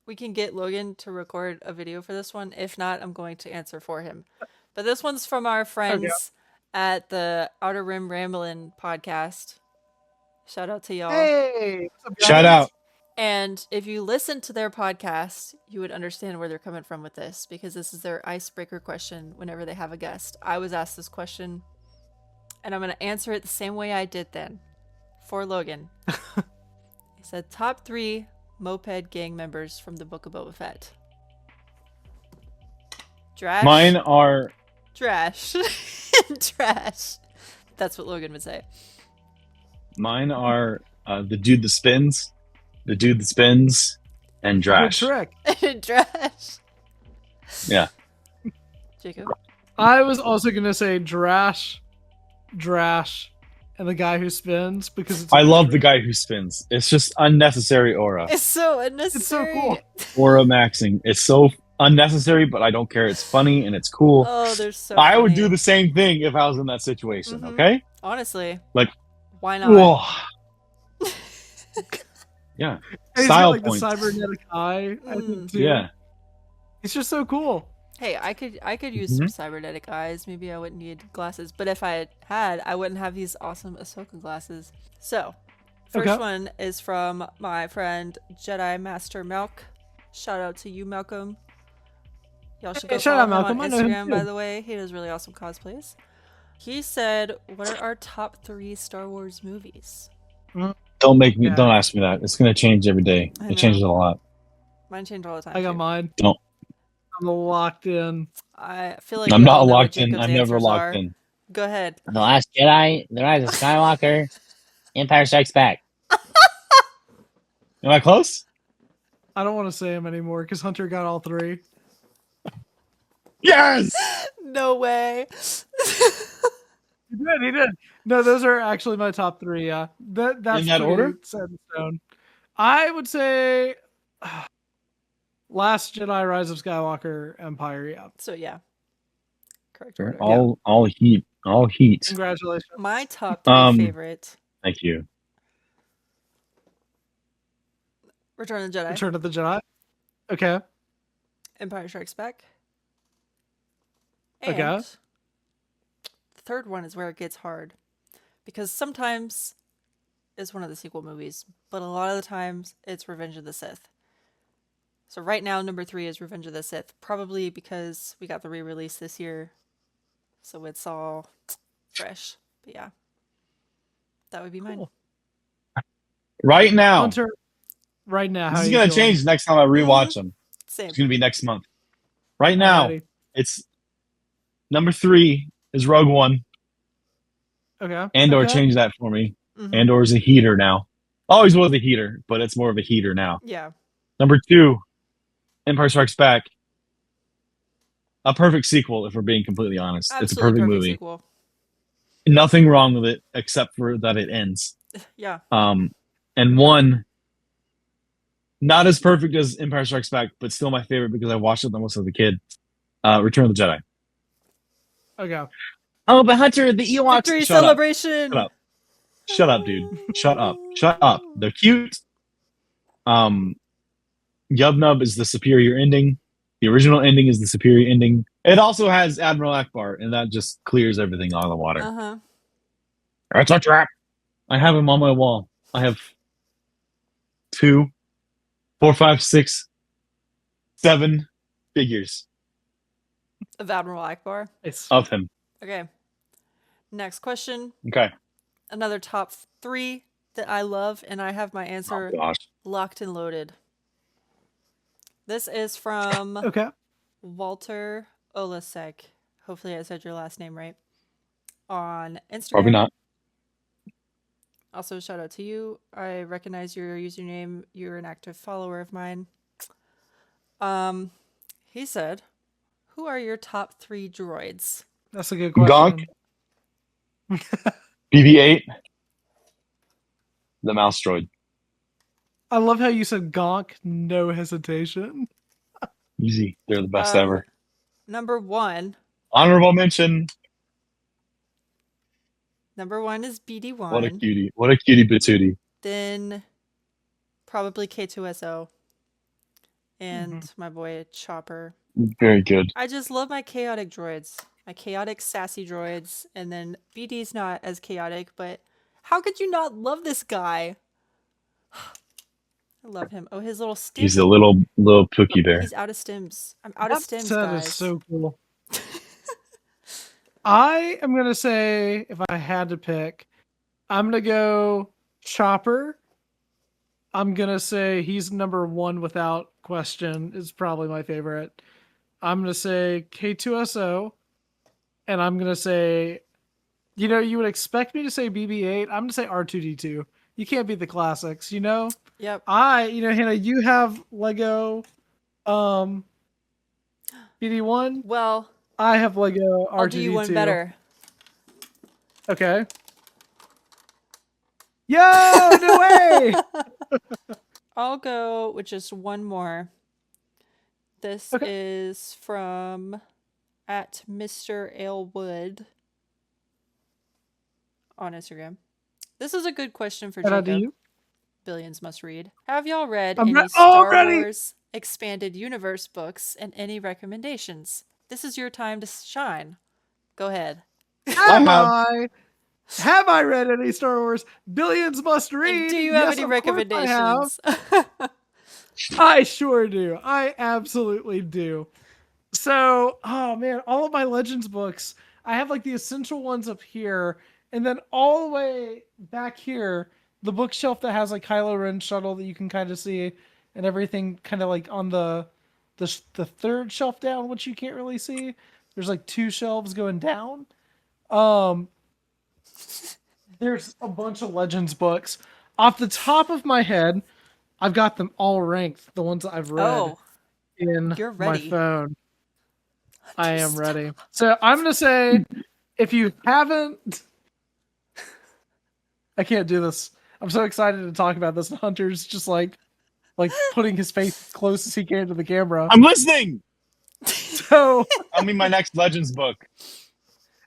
we can get Logan to record a video for this one. If not, I'm going to answer for him. But this one's from our friends at the Outer Rim Ramblin' podcast. Shout out to y'all. Hey, what's up, Shout guys? out. And if you listen to their podcast, you would understand where they're coming from with this, because this is their icebreaker question whenever they have a guest. I was asked this question, and I'm going to answer it the same way I did then for Logan. He said, top 3 moped gang members from the Book of Boba Fett. Trash. Mine are Trash. Trash. That's what Logan would say. the dude that spins, and Good Drash. trick. Trash. Yeah. Jacob. I was also gonna say Drash, and the guy who spins because it's. I love the guy who spins. It's just unnecessary aura. It's so unnecessary. cool. Aura maxing. It's so unnecessary, but I don't care. It's funny and it's cool. Oh, they're so I would funny. do the same thing if I was in that situation. Mhm. Okay. Honestly. Like, why not? whoa. Yeah. And he's Style got, like, points. the cybernetic eye. I think too. Yeah. It's just so cool. Hey, I could use some cybernetic eyes. Maybe I wouldn't need glasses, but if I had, I wouldn't have these awesome Ahsoka glasses. So, first Okay. one is from my friend Jedi Master Malk. Shout out to you, Malcolm. Y'all should go Hey, shout follow out him Malcolm. I on know him Instagram, by too. the way. He does really awesome cosplays. He said, "What are our top 3 Star Wars movies?" Don't Yeah. ask me that. It's gonna change every day. I It changes know. a lot. Mine change all the time. I got too. mine. Don't. I'm locked in. I feel like I'm we not all know what locked in. Jacob's I'm never answers locked are. in. Go ahead. The Last Jedi, The Rise of Skywalker, Empire Strikes Back. Am I close? I don't want to say him anymore because Hunter got all 3. Yes. No way. He did. No, those are actually my top 3. Yeah, that's In that pretty order? set in stone. I would say Last Jedi, Rise of Skywalker, Empire. Yeah, So yeah, correct order. All heat. All heat. congratulations. My top 3 favorite: Thank you. Return of the Jedi, Return of the Jedi. Okay. Empire Strikes Back, and Okay. the third one is where it gets hard, because sometimes it's one of the sequel movies, but a lot of the times it's Revenge of the Sith. So right now, number 3 is Revenge of the Sith, probably because we got the re-release this year, so it's all fresh. But yeah, that would be mine. Cool. Right now, Hunter, right now, how this is are you gonna feeling? change next time I rewatch them. Same. It's gonna be next month. Right now, Alrighty. it's number 3 is Rogue One. Okay. Andor okay. changed that for me. Mhm. Andor is a heater now. Always was a heater, but it's more of a heater now. Yeah. Number 2, Empire Strikes Back. A perfect sequel, if we're being completely honest. Absolutely It's a perfect movie. sequel. Nothing wrong with it except for that it ends. Yeah. And 1, not as perfect as Empire Strikes Back, but still my favorite because I watched it the most as a kid. Return of the Jedi. Okay. Oh, but Hunter, the Ewoks. Victory shut up. celebration. Shut up. Shut up, dude. Shut up. Shut up. They're cute. Yub-Nub is the superior ending. The original ending is the superior ending. It also has Admiral Akbar, and that just clears everything out of the water. Uh-huh. That's a trap. I have him on my wall. I have 2, 4, 5, 6, 7 figures Of Admiral Akbar. It's of him. Okay. Next question. Okay. Another top 3 that I love, and I have my answer Oh, gosh. locked and loaded. This is from okay. Walter Olasek. Hopefully I said your last name right. On Instagram. Probably not. Also, shout out to you. I recognize your username. You're an active follower of mine. He said, "Who are your top 3 droids?" That's a good question. Gonk. BB-8. The mouse droid. I love how you said Gonk, no hesitation. Easy. They're the best ever. Number 1. Honorable mention. Number 1 is BD1. What a cutie. What a cutie patootie. Then probably K2SO. And my boy Chopper. Very good. I just love my chaotic droids. My chaotic sassy droids. And then BD's not as chaotic, but How could you not love this guy? I love him. Oh, his little stim. He's a little Pookie Bear. He's out of stims. I'm out of That stims, set guys. is so cool. I am gonna say, if I had to pick, I'm gonna go Chopper. I'm gonna say he's number one without question. Is probably my favorite. I'm gonna say K2SO, and I'm gonna say, you would expect me to say BB-8. I'm gonna say R2D2. You can't beat the classics, Yep. Hannah, you have Lego, BD1. Well, I have Lego R2D2. I'll do you one better. Okay. Yo, no way! I'll go with just one more. This is from at Mr. Aylwood on Instagram. This is a good question for Shout out to Jacob. you. Billions must read. Have y'all read I'm any Star ready! Wars Expanded Universe books and any recommendations? This is your time to shine. Go ahead. Have I read any Star Wars? Billions must read. And do you have Yes, any of course I have. recommendations? I sure do. I absolutely do. So, oh man, all of my Legends books, I have like the essential ones up here, and then all the way back here, the bookshelf that has like Kylo Ren shuttle that you can kind of see, and everything kind of like on the third shelf down, which you can't really see. There's like two shelves going down. There's a bunch of Legends books. Off the top of my head, I've got them all ranked, the ones that I've read in you're my ready. phone. I am ready. So I'm going to say, if you haven't... I can't do this. I'm so excited to talk about this. Hunter's just like putting his face as close as he can to the camera. I'm listening. So I'll mean my next Legends book.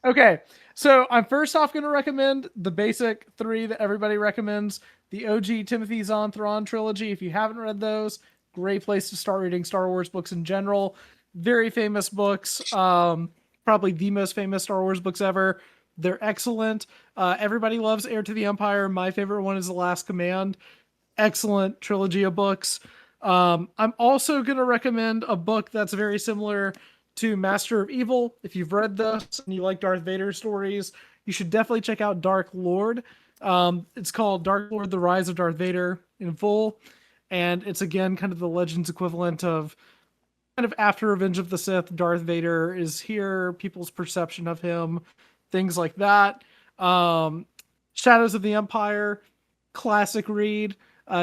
Okay, so I'm first off going to recommend the basic three that everybody recommends. The OG Timothy Zahn Thrawn trilogy. If you haven't read those, great place to start reading Star Wars books in general. Very famous books. Probably the most famous Star Wars books ever. They're excellent. Everybody loves Heir to the Empire. My favorite one is The Last Command. Excellent trilogy of books. I'm also going to recommend a book that's very similar to Master of Evil. If you've read this and you like Darth Vader stories, you should definitely check out Dark Lord. It's called Dark Lord, The Rise of Darth Vader in full. And it's, again, kind of the Legends equivalent of kind of after Revenge of the Sith, Darth Vader is here, people's perception of him, things like that. Shadows of the Empire, classic read.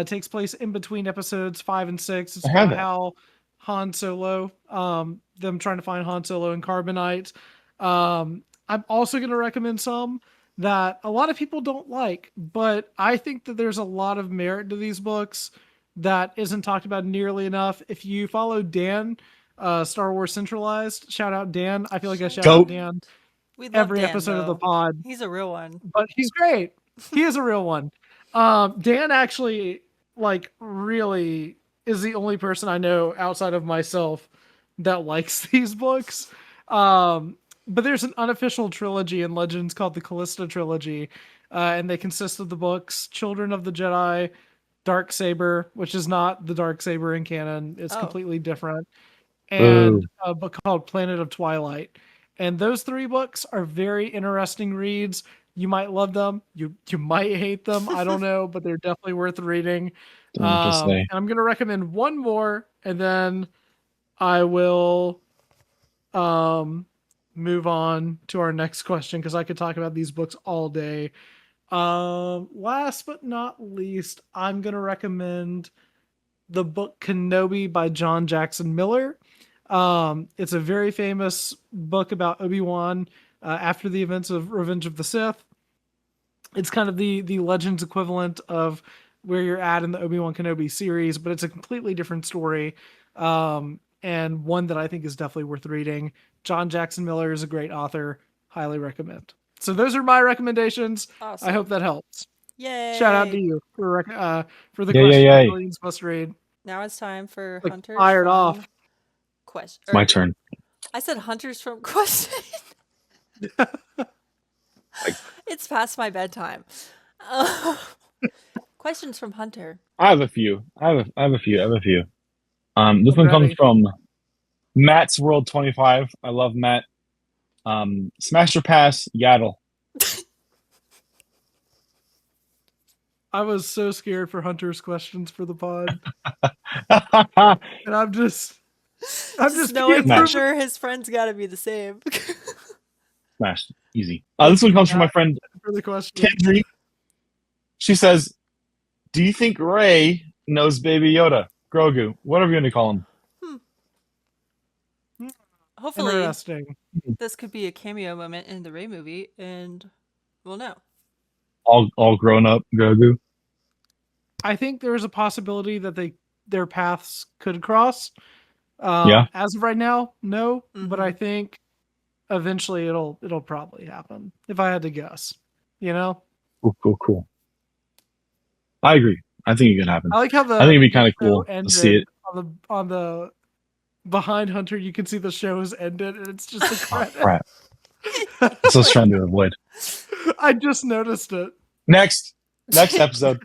Takes place in between episodes 5 and 6. It's about how Han Solo, them trying to find Han Solo and Carbonite. I'm also going to recommend some that a lot of people don't like, but I think that there's a lot of merit to these books that isn't talked about nearly enough. If you follow Dan, Star Wars Centralized, shout out Dan. I feel like I shout out Dan every episode of the pod. He's a real one. But he's great. He is a real one. Dan actually, really is the only person I know outside of myself that likes these books. But there's an unofficial trilogy in Legends called the Callista Trilogy, and they consist of the books Children of the Jedi, Darksaber, which is not the Darksaber in canon. It's completely different. And a book called Planet of Twilight. And those three books are very interesting reads. You might love them. You might hate them. I don't know, but they're definitely worth reading. And I'm going to recommend one more, and then I will move on to our next question, because I could talk about these books all day. Last but not least, I'm going to recommend the book Kenobi by John Jackson Miller. It's a very famous book about Obi-Wan after the events of Revenge of the Sith. It's kind of the Legends equivalent of where you're at in the Obi-Wan Kenobi series, but it's a completely different story, and one that I think is definitely worth reading. John Jackson Miller is a great author. Highly recommend. So those are my recommendations. Awesome. I hope that helps. Yay! Shout out to you for the question. Billions must read. Now it's time for Like, Hunters fired from off. Question. It's my turn. I said Hunters from Question. It's past my bedtime. Questions from Hunter. I have a few. I have a few. This I'm one comes ready. from Matt's World 25. I love Matt. Smash or pass, Yaddle. I was so scared for Hunter's questions for the pod, Smash. and I'm just knowing being for Smash. sure his friends got to be the same. Easy. This one comes from my friend for the question. Kendry. She says, "Do you think Ray knows Baby Yoda, Grogu, whatever you're gonna call him?" Hopefully, Interesting. this could be a cameo moment in the Rey movie, and we'll know. All grown up Grogu. I think there's a possibility that their paths could cross. Yeah. As of right now, no, but I Mhm. think eventually it'll probably happen. If I had to guess, you know. Cool. I agree. I think it could happen. I like how I think it'd be kind of show cool to ended see it. on the behind Hunter. You can see the show has ended, and it's just a Oh, credit. crap. That's what I was trying to avoid. I just noticed it. Next episode.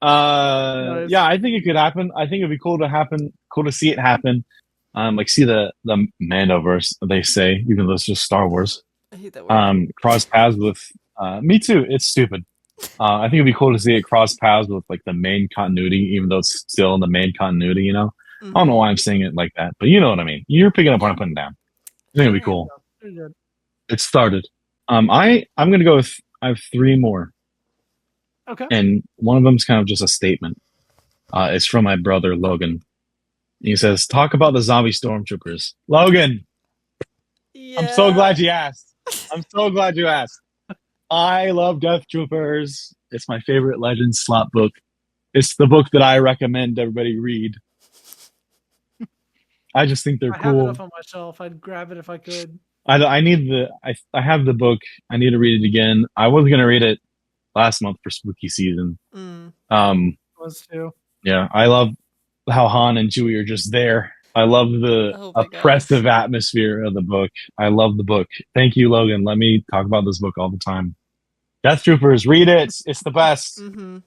Nice. Yeah, I think it could happen. I think it'd be cool to see it happen. Like see the Mandoverse, they say, even though it's just Star Wars. I hate that word. Cross paths with me too. It's stupid. I think it'd be cool to see it cross paths with like the main continuity, even though it's still in the main continuity, you know? I don't know why I'm saying it like that, but you know what I mean. You're picking up what I'm putting down. I think it'd be cool. Very good. It started. I'm gonna go with I have 3 more. Okay. And one of them's kind of just a statement. It's from my brother Logan. He says, "Talk about the zombie stormtroopers." Logan, Yeah. I'm so glad you asked. I love Death Troopers. It's my favorite Legends slot book. It's the book that I recommend everybody read. I just think they're I have cool. enough on my shelf. I'd grab it if I could. I have the book. I need to read it again. I was gonna read it last month for spooky season. Was too. Yeah, I love how Han and Chewie are just there. I love the Oh my oppressive atmosphere of the book. I love the book. Thank you, Logan. Let me talk about this book all the time. Death Troopers, read it. It's the best. Mm-hmm.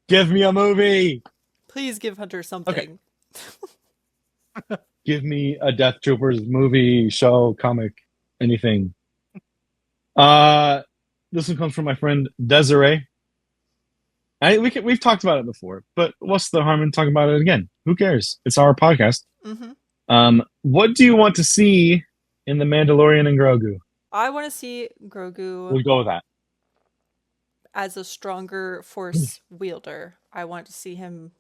Give me a movie. Please give Hunter something. Give me a Death Troopers movie, show, comic, anything. This one comes from my friend Desiree. We've talked about it before, but what's the harm in talking about it again? Who cares? It's our podcast. Mm-hmm. What do you want to see in The Mandalorian and Grogu? I want to see Grogu We'll go with that. as a stronger force wielder. I want to see him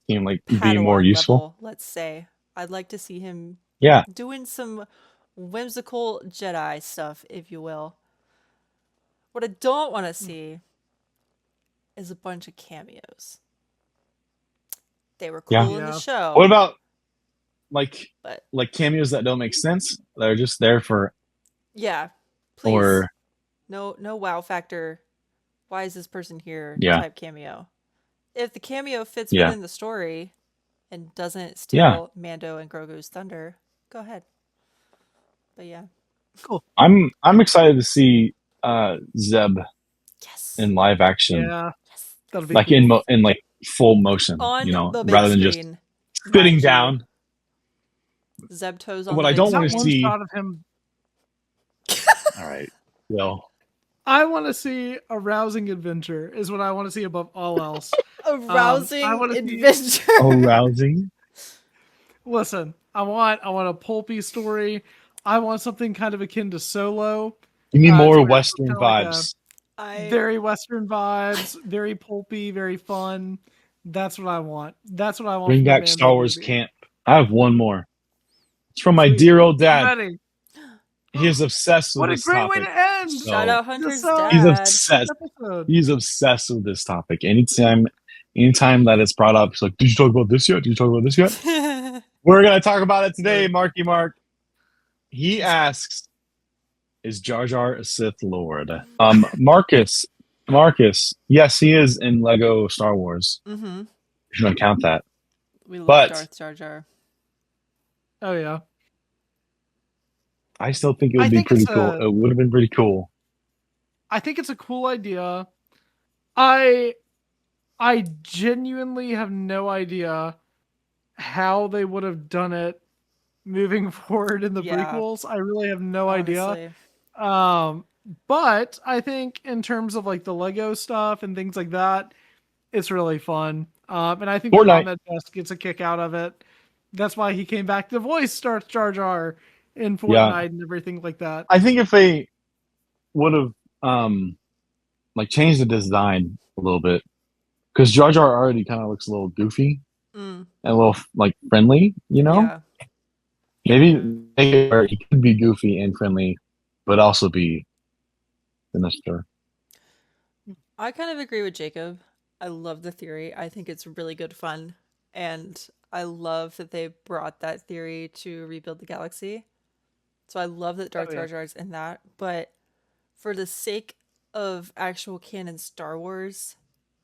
Being more Padawan useful. level, let's say. I'd like to see him doing some whimsical Jedi stuff, if you will. What I don't want to see is a bunch of cameos. They were cool in the show. What about like but cameos that don't make sense? That are just there for yeah, please. or no wow factor. Why is this person here? Yeah. Type cameo. If the cameo fits Yeah. within the story and doesn't steal Mando and Grogu's thunder, go ahead. But yeah, Cool. I'm excited to see Zeb yes, in live action, Yeah. yes, That'll be like cool. in like full motion, on you know, the big rather than just screen, sitting mind you. down. Zeb toes on What the I big don't Is that wanna screen. one see- shot of him. All right, well, I want to see a rousing adventure. Is what I want to see above all else. A rousing I wanna see- adventure. rousing. Listen, I want a pulpy story. I want something kind of akin to Solo. Give me more it's weird. Western Kinda like vibes. Very Western vibes, very pulpy, very fun. That's what I want. That's what I want. Bring from the back Mando Star Wars movie. camp. I have one more. It's from my Sweet. dear old dad. Ready. He is obsessed with What a this great topic. way to end. So- Shout out Hunter's so- dad. He's obsessed. Episode. He's obsessed with this topic. Anytime that it's brought up, he's like, "Did you talk about this yet? Did you talk about this yet?" We're gonna talk about it today, Marky Mark. He asks, "Is Jar Jar a Sith Lord?" Marcus. Yes, he is in Lego Star Wars. Mm-hmm. You don't count that. We love But- Darth Jar Jar. Oh yeah. I still think it would I be think pretty it's cool. a- It would have been pretty cool I think it's a cool idea. I genuinely have no idea how they would have done it moving forward in the Yeah. prequels. I really have no idea. Honestly. But I think in terms of like the Lego stuff and things like that, it's really fun. And I think the Fortnite. comment Best gets a kick out of it. That's why he came back to voice Darth Jar Jar in Fortnite Yeah. and everything like that. I think if they would have like changed the design a little bit, because Jar Jar already kind of looks a little goofy Mm, and a little like friendly, you know? yeah. Maybe make it where he could be goofy and friendly, but also be sinister. I kind of agree with Jacob. I love the theory. I think it's really good fun. And I love that they brought that theory to Rebuild the Galaxy. So I love that Darth yeah. Jar Jar's in that. But for the sake of actual canon Star Wars,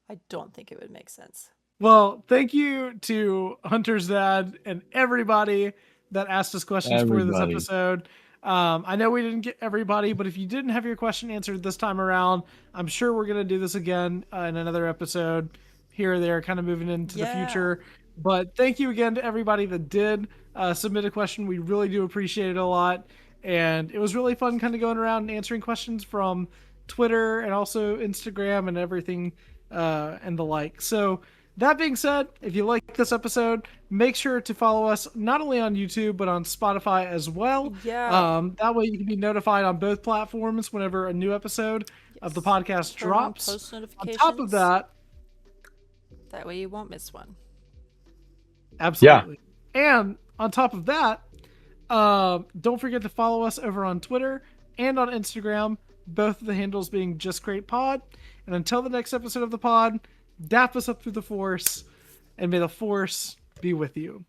I don't think it would make sense. Well, thank you to Hunter's dad and everybody that asked us questions for this Everybody. episode. I know we didn't get everybody, but if you didn't have your question answered this time around, I'm sure we're going to do this again in another episode here or there, kind of moving into the Yeah. future. But thank you again to everybody that did submit a question. We really do appreciate it a lot. And it was really fun kind of going around and answering questions from Twitter and also Instagram and everything and the like. So, that being said, if you like this episode, make sure to follow us not only on YouTube but on Spotify as well. Yeah. That way you can be notified on both platforms whenever a new episode of the podcast Turn on drops. post On notifications. top of that, That way you won't miss one. absolutely. And on top of that, don't forget to follow us over on Twitter and on Instagram, both of the handles being Just Crait Pod. And until the next episode of the pod, dap us up through the Force, and may the Force be with you.